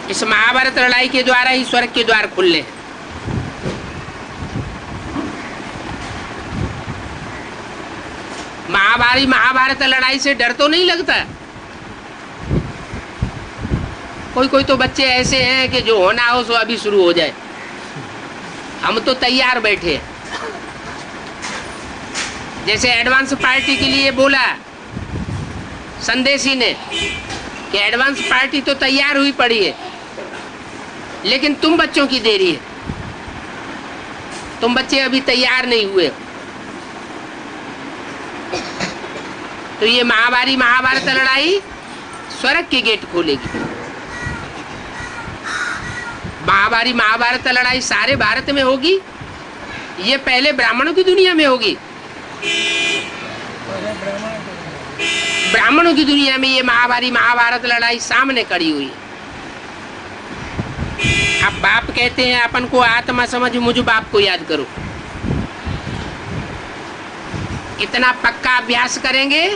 इस महाभारत लड़ाई के द्वारा ही स्वर्ग के द्वार खुले हैं। महाभारत लड़ाई से डर तो नहीं लगता। कोई कोई तो बच्चे ऐसे हैं कि जो होना हो सो अभी शुरू हो जाए। हम तो तैयार बैठे हैं। जैसे एडवांस पार्टी के लिए बोला संदेशी ने कि एडवांस पार्टी तो तैयार हुई पड़ी है, लेकिन तुम बच्चों की देरी है, तुम बच्चे अभी तैयार नहीं हुए। तो ये महाभारत लड़ाई स्वर्ग के गेट खोलेगी। महाभारत लड़ाई सारे भारत में होगी, ये पहले ब्राह्मणों की दुनिया में होगी। ब्राह्मणों की दुनिया में ये महाभारत लड़ाई सामने खड़ी हुई है। अब बाप कहते हैं अपन को आत्मा समझ, मुझ बाप को याद करो। इतना पक्का अभ्यास करेंगे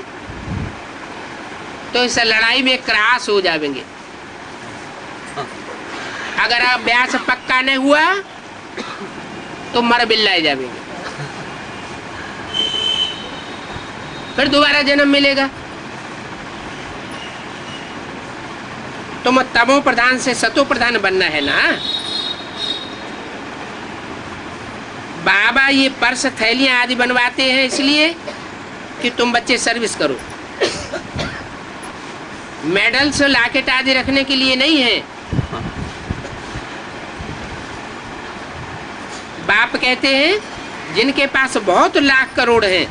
तो इस लड़ाई में क्रॉस हो जाएंगे। अगर अभ्यास पक्का नहीं हुआ तो मर बिल्लाए जाएंगे, फिर दोबारा जन्म मिलेगा। तुम तमो प्रधान से सतो प्रधान बनना है ना। बाबा ये पर्स थैलियां आदि बनवाते हैं इसलिए कि तुम बच्चे सर्विस करो। मेडल्स लॉकेट आदि रखने के लिए नहीं है। बाप कहते हैं जिनके पास बहुत लाख करोड़ हैं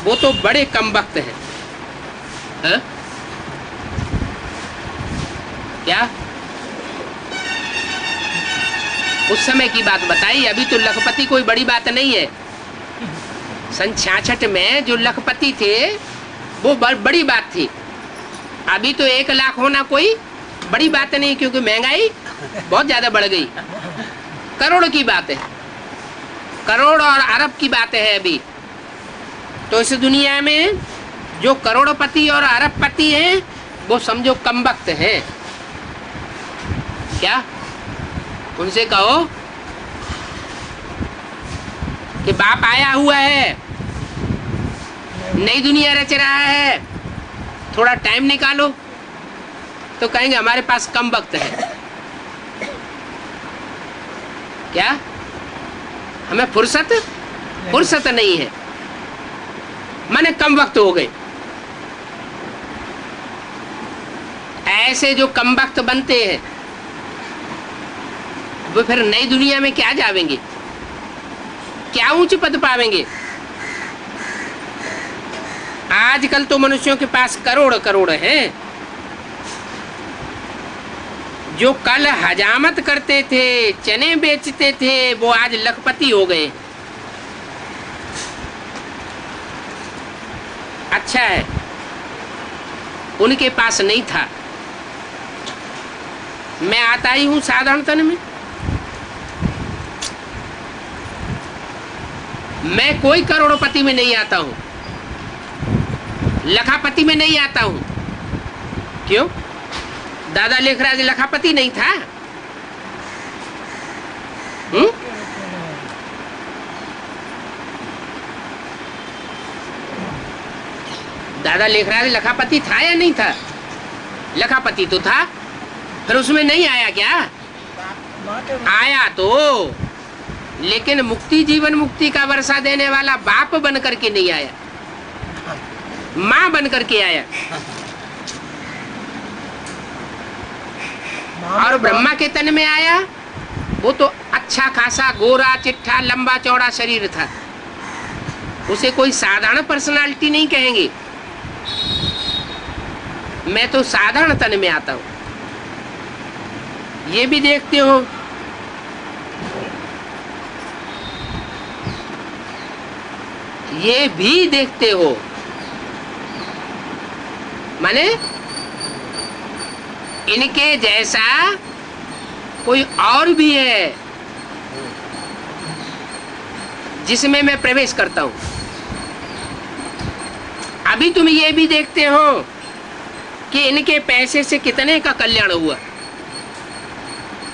वो तो बड़े कमबख्त हैं। हाँ? क्या उस समय की बात बताई, अभी तो लखपति कोई बड़ी बात नहीं है। सन 66 में जो लखपति थे वो बड़ी बात थी। अभी तो 1 लाख होना कोई बड़ी बात नहीं, क्योंकि महंगाई बहुत ज्यादा बढ़ गई। करोड़ की बात है, करोड़ और अरब की बात है अभी। तो इस दुनिया में जो करोड़पति और अरबपति हैं वो समझो कमबख्त हैं। क्या उनसे कहो कि बाप आया हुआ है, नई दुनिया रच रहा है, थोड़ा टाइम निकालो, तो कहेंगे हमारे पास कम वक्त है। क्या हमें फुर्सत नहीं है, माने कम वक्त हो गए। ऐसे जो कम वक्त बनते हैं वो फिर नई दुनिया में क्या जावेंगे, क्या ऊंच पद पावेंगे। आजकल तो मनुष्यों के पास करोड़ करोड़ हैं। जो कल हजामत करते थे, चने बेचते थे, वो आज लखपति हो गए। अच्छा है उनके पास नहीं था। मैं आता ही हूं साधारणतन में, मैं कोई करोड़पति में नहीं आता हूं, लखापति में नहीं आता हूं। क्यों? दादा लेखराज लखापति नहीं था? दादा लेखराज लखापति था या नहीं था? लखापति तो था, फिर उसमें नहीं आया क्या? आया तो, लेकिन मुक्ति जीवन मुक्ति का वर्षा देने वाला बाप बन करके नहीं आया, माँ बन करके आया। और ब्रह्मा के तन में आया वो तो अच्छा खासा गोरा चिट्ठा लंबा चौड़ा शरीर था, उसे कोई साधारण पर्सनालिटी नहीं कहेंगे। मैं तो साधारण तन में आता हूं। ये भी देखते हो, ये भी देखते हो, माने इनके जैसा कोई और भी है जिसमें मैं प्रवेश करता हूं। अभी तुम ये भी देखते हो कि इनके पैसे से कितने का कल्याण हुआ।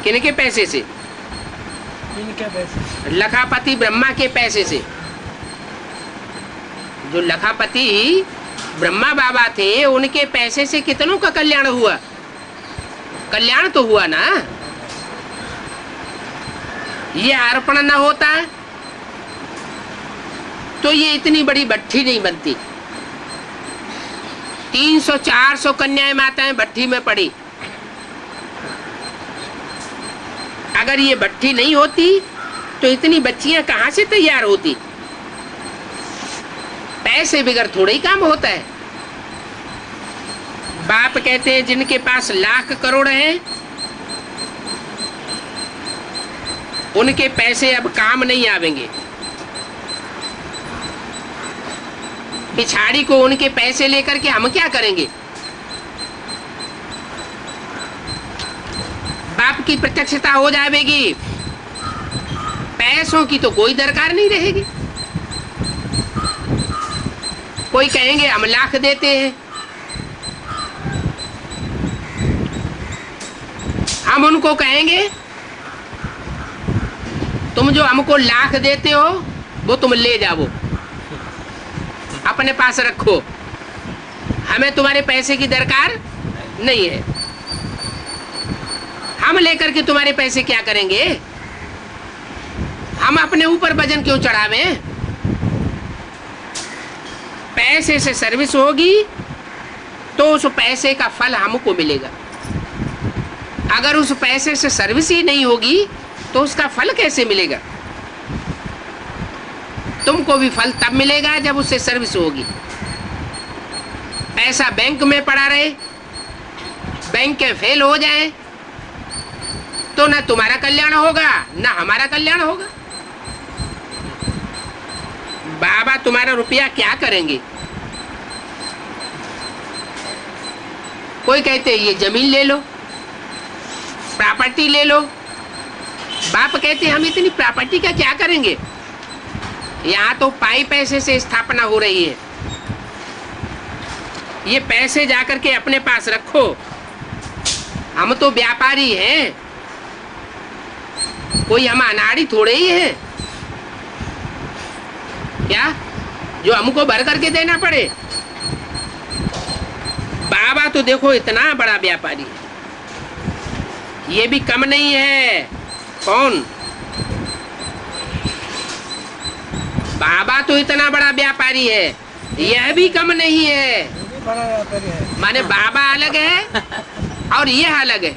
किनके पैसे से? इनके पैसे। लखापति ब्रह्मा के पैसे से। जो लखापति ब्रह्मा बाबा थे, उनके पैसे से कितनों का कल्याण हुआ? कल्याण तो हुआ ना। ये अर्पण ना होता तो ये इतनी बड़ी भट्ठी नहीं बनती। 300-400 कन्याएं माताएं भट्ठी में पड़ी। अगर ये भट्ठी नहीं होती तो इतनी बच्चियां कहां से तैयार होती? पैसे बिगर थोड़ा ही काम होता है। बाप कहते हैं जिनके पास लाख करोड़ हैं, उनके पैसे अब काम नहीं आवेंगे। पिछाड़ी को उनके पैसे लेकर के हम क्या करेंगे? बाप की प्रत्यक्षता हो जाएगी, पैसों की तो कोई दरकार नहीं रहेगी। कोई कहेंगे हम लाख देते हैं, हम उनको कहेंगे तुम जो हमको लाख देते हो वो तुम ले जाओ, अपने पास रखो, हमें तुम्हारे पैसे की दरकार नहीं है। हम लेकर के तुम्हारे पैसे क्या करेंगे? हम अपने ऊपर वजन क्यों चढ़ावें? पैसे से सर्विस होगी तो उस पैसे का फल हमको मिलेगा। अगर उस पैसे से सर्विस ही नहीं होगी तो उसका फल कैसे मिलेगा? तुमको भी फल तब मिलेगा जब उससे सर्विस होगी। पैसा बैंक में पड़ा रहे, बैंक फेल हो जाए तो ना तुम्हारा कल्याण होगा ना हमारा कल्याण होगा। बाबा तुम्हारा रुपया क्या करेंगे? कोई कहते ये जमीन ले लो, प्रॉपर्टी ले लो। बाप कहते हम इतनी प्रॉपर्टी का क्या करेंगे? यहाँ तो पाई पैसे से स्थापना हो रही है, ये पैसे जाकर के अपने पास रखो। हम तो व्यापारी हैं, कोई हम अनाड़ी थोड़े ही है क्या जो हमको भर करके देना पड़े? बाबा तो देखो इतना बड़ा व्यापारी है, ये भी कम नहीं है। कौन? बाबा तो इतना बड़ा व्यापारी है, यह भी कम नहीं है। बड़ा व्यापारी है। माने बाबा अलग है और यह अलग है।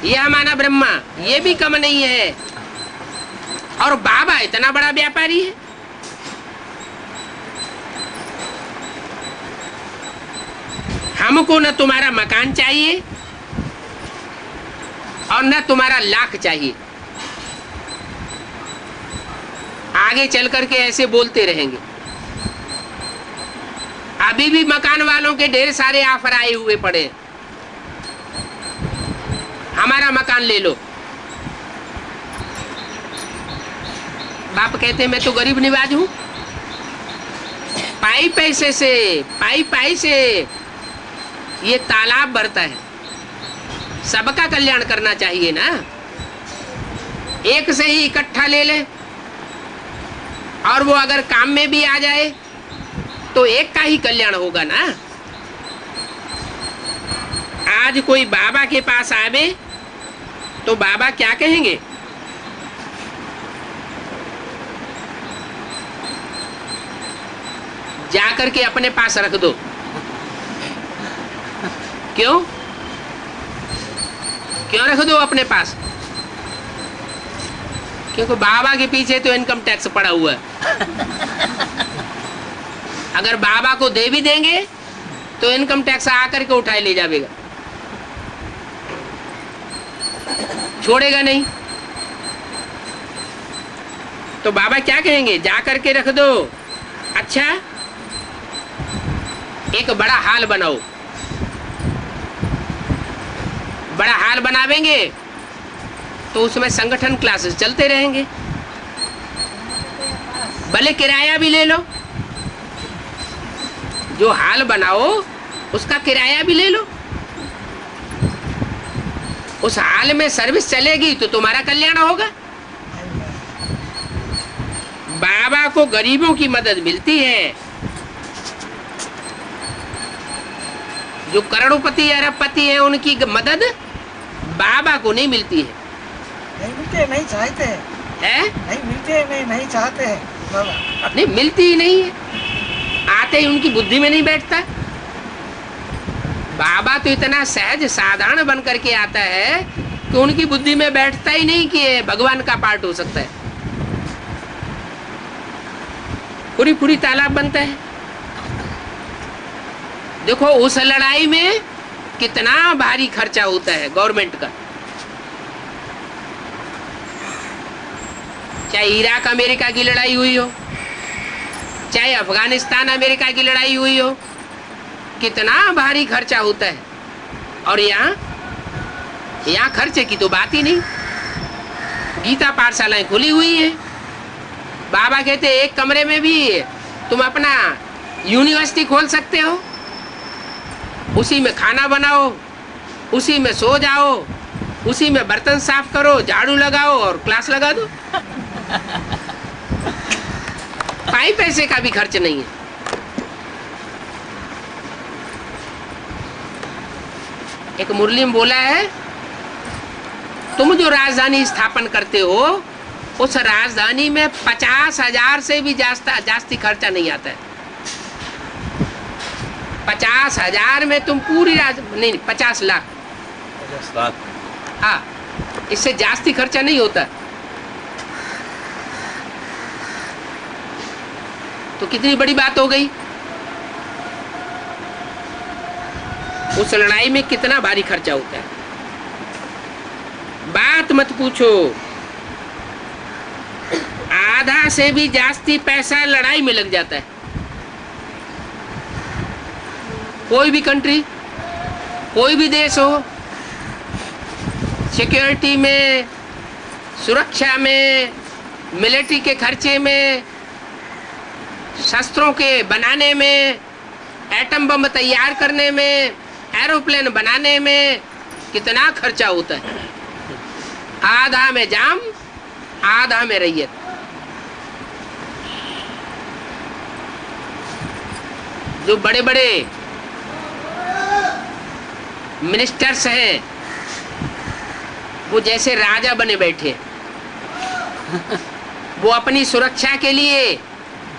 यह माना ब्रह्मा, ये भी कम नहीं है और बाबा इतना बड़ा व्यापारी है। हमको न तुम्हारा मकान चाहिए और न तुम्हारा लाख चाहिए। आगे चल करके ऐसे बोलते रहेंगे। अभी भी मकान वालों के ढेर सारे ऑफर आए हुए पड़े, हमारा मकान ले लो। बाप कहते मैं तो गरीब निवाज हूं, पाई पैसे से पाई पाई से ये तालाब भरता है। सबका कल्याण करना चाहिए ना, एक से ही इकट्ठा ले ले और वो अगर काम में भी आ जाए तो एक का ही कल्याण होगा ना। आज कोई बाबा के पास आवे तो बाबा क्या कहेंगे? जाकर के अपने पास रख दो। क्यों क्यों रख दो अपने पास? क्योंकि बाबा के पीछे तो इनकम टैक्स पड़ा हुआ है। अगर बाबा को दे भी देंगे तो इनकम टैक्स आकर के उठाए ले जाएगा, छोड़ेगा नहीं। तो बाबा क्या कहेंगे, जा करके रख दो। अच्छा, एक बड़ा हाल बनाओ। बड़ा हाल बनावेंगे तो उसमें संगठन क्लासेस चलते रहेंगे, भले किराया भी ले लो। जो हाल बनाओ उसका किराया भी ले लो। उस हाल में सर्विस चलेगी तो तुम्हारा कल्याण होगा। बाबा को गरीबों की मदद मिलती है, जो करोड़पति अरबपति हैं उनकी मदद बाबा को नहीं मिलती है। नहीं मिलते, नहीं चाहते है? नहीं मिलते, नहीं चाहते हैं बाबा। नहीं मिलती ही नहीं है, आते ही उनकी बुद्धि में नहीं बैठता। बाबा तो इतना सहज साधारण बन करके आता है कि उनकी बुद्धि में बैठता ही नहीं कि ये भगवान का पार्ट हो सकता है। पूरी पूरी तालाब बनता है। देखो उस लड़ाई में कितना भारी खर्चा होता है गवर्नमेंट का। चाहे इराक अमेरिका की लड़ाई हुई हो, चाहे अफगानिस्तान अमेरिका की लड़ाई हुई हो, कितना भारी खर्चा होता है। और यहाँ खर्चे की तो बात ही नहीं। गीता पाठशालाएं खुली हुई है। बाबा कहते एक कमरे में भी तुम अपना यूनिवर्सिटी खोल सकते हो, उसी में खाना बनाओ, उसी में सो जाओ, उसी में बर्तन साफ करो, झाड़ू लगाओ और क्लास लगा दो। पाई पैसे का भी खर्च नहीं है। एक मुरली में बोला है, तुम जो राजधानी स्थापन करते हो उस राजधानी में 50,000 से भी जास्ती खर्चा नहीं आता है। 50,000 में तुम पूरी नहीं 50 लाख, 50 लाख, हाँ, इससे जास्ती खर्चा नहीं होता। तो कितनी बड़ी बात हो गई। उस लड़ाई में कितना भारी खर्चा होता है, बात मत पूछो। आधा से भी जास्ती पैसा लड़ाई में लग जाता है। कोई भी कंट्री, कोई भी देश हो, सिक्योरिटी में, सुरक्षा में, मिलिट्री के खर्चे में, शस्त्रों के बनाने में, एटम बम तैयार करने में, एरोप्लेन बनाने में कितना खर्चा होता है। आधा में जाम, आधा में रैयत। जो बड़े बड़े मिनिस्टर्स हैं वो जैसे राजा बने बैठे। वो अपनी सुरक्षा के लिए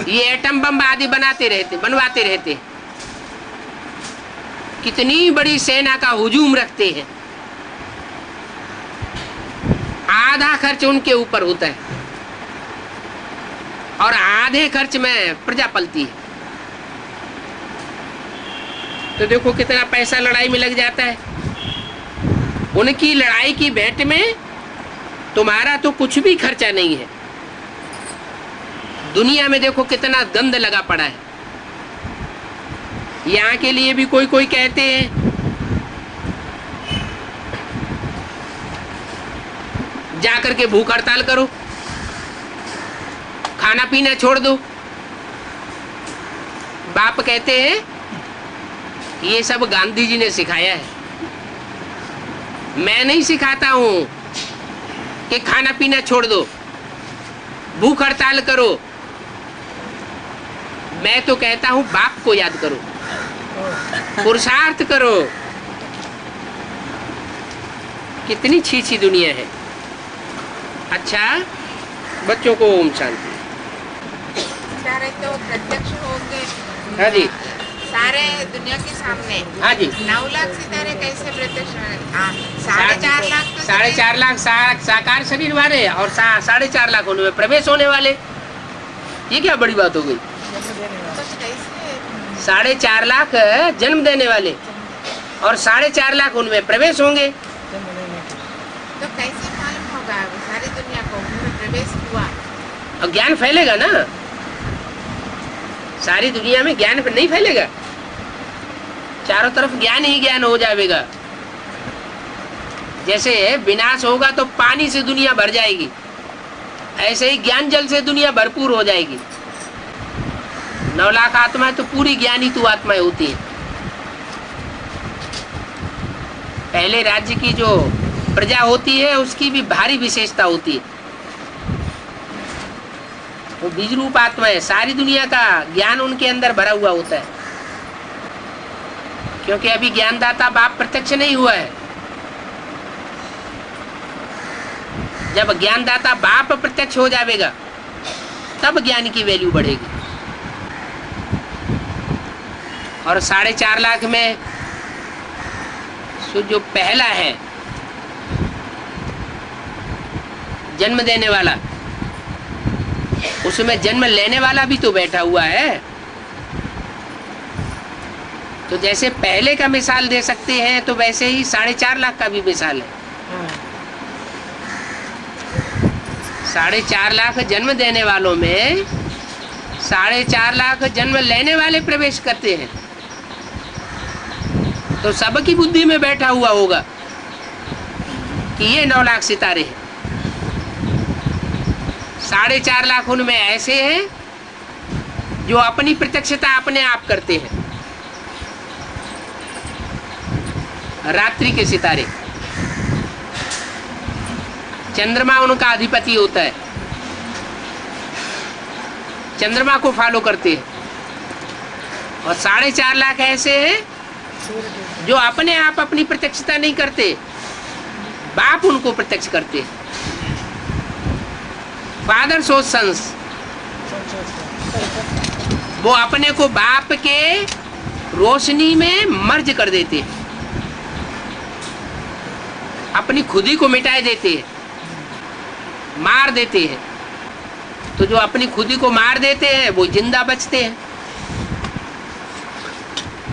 ये एटम बम आदि बनवाते रहते। कितनी बड़ी सेना का हुजूम रखते हैं। आधा खर्च उनके ऊपर होता है और आधे खर्च में प्रजा पलती है। तो देखो कितना पैसा लड़ाई में लग जाता है। उनकी लड़ाई की भेंट में तुम्हारा तो कुछ भी खर्चा नहीं है। दुनिया में देखो कितना गंद लगा पड़ा है। यहाँ के लिए भी कोई कोई कहते हैं जाकर के भूख हड़ताल करो, खाना पीना छोड़ दो। बाप कहते हैं ये सब गांधी जी ने सिखाया है। मैं नहीं सिखाता हूं कि खाना पीना छोड़ दो, भूख हड़ताल करो। मैं तो कहता हूं बाप को याद करो, पुरुषार्थ करो। कितनी छी दुनिया है। अच्छा, बच्चों को ओम शांति। सारे तो प्रत्यक्ष होंगे। हाँ जी। सारे दुनिया के सामने हाँ जी 9 लाख सितारे कैसे प्रत्यक्ष हाँ, 4.5 लाख तो 4.5 लाख साकार शरीर वाले और 4.5 लाख उनमें प्रवेश होने वाले, ये क्या बड़ी बात हो गई। तो कैसे 4.5 लाख जन्म देने वाले और 4.5 लाख उनमें प्रवेश होंगे। तो कैसे मालूम होगा सारी दुनिया को उनमें प्रवेश हुआ। और ज्ञान फैलेगा ना, सारी दुनिया में ज्ञान नहीं फैलेगा, चारों तरफ ज्ञान ही ज्ञान हो जाएगा। जैसे विनाश होगा तो पानी से दुनिया भर जाएगी, ऐसे ही ज्ञान जल से दुनिया भरपूर हो जाएगी। 9 लाख आत्माएं तो पूरी ज्ञानी तू आत्माएं होती है। पहले राज्य की जो प्रजा होती है उसकी भी भारी विशेषता होती है, वो बीज रूप आत्मा है, सारी दुनिया का ज्ञान उनके अंदर भरा हुआ होता है, क्योंकि अभी ज्ञानदाता बाप प्रत्यक्ष नहीं हुआ है। जब ज्ञानदाता बाप प्रत्यक्ष हो जाएगा तब ज्ञान की वैल्यू बढ़ेगी। और 4.5 लाख में जो पहला है जन्म देने वाला, उसमें जन्म लेने वाला भी तो बैठा हुआ है। तो जैसे पहले का मिसाल दे सकते हैं तो वैसे ही 4.5 लाख का भी मिसाल है। 4.5 लाख जन्म देने वालों में 4.5 लाख जन्म लेने वाले प्रवेश करते हैं, तो सबकी बुद्धि में बैठा हुआ होगा कि ये 9 लाख सितारे हैं। 4.5 लाख उनमें ऐसे हैं जो अपनी प्रत्यक्षता अपने आप करते हैं। रात्रि के सितारे, चंद्रमा उनका अधिपति होता है, चंद्रमा को फॉलो करते हैं। और 4.5 लाख ऐसे हैं जो अपने आप अपनी प्रत्यक्षता नहीं करते, बाप उनको प्रत्यक्ष करते हैं। फादर सो सन्स, वो अपने को बाप के रोशनी में मर्ज कर देते हैं, अपनी खुदी को मिटा देते हैं, मार देते हैं। तो जो अपनी खुदी को मार देते हैं वो जिंदा बचते हैं,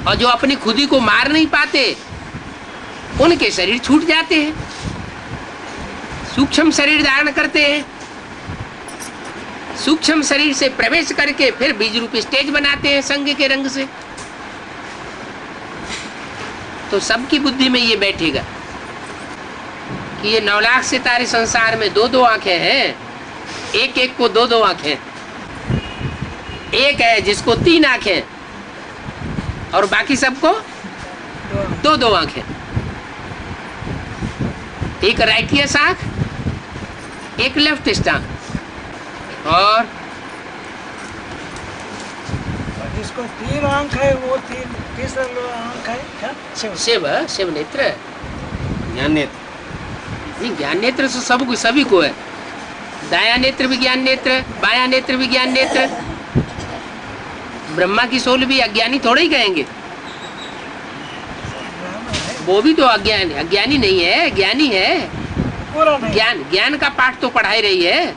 और जो अपनी खुदी को मार नहीं पाते उनके शरीर छूट जाते हैं, सूक्ष्म शरीर धारण करते हैं, सूक्ष्म शरीर से प्रवेश करके फिर बीज रूपी स्टेज बनाते हैं संग के रंग से। तो सबकी बुद्धि में ये बैठेगा कि ये 9 लाख सितारे संसार में 2-2 आंखें हैं, एक एक को 2-2 आंखें। एक है जिसको 3 आंखें और बाकी सबको 2-2 आंखें। एक राइटियस आंख, एक लेफ्टिस्ट आंख। और जिसको 3 आंख है वो तीसरा आंख है क्या? शिव नेत्र, ज्ञान नेत्र। नहीं, ज्ञान नेत्र से सबको सभी को है। दाया नेत्र भी ज्ञान नेत्र, बाया नेत्र भी ज्ञान नेत्र। ब्रह्मा की सोल भी अज्ञानी थोड़े ही कहेंगे, वो भी तो अज्ञानी नहीं है, ज्ञानी है। पूरा नहीं। ज्ञान का पाठ तो पढ़ाई रही है।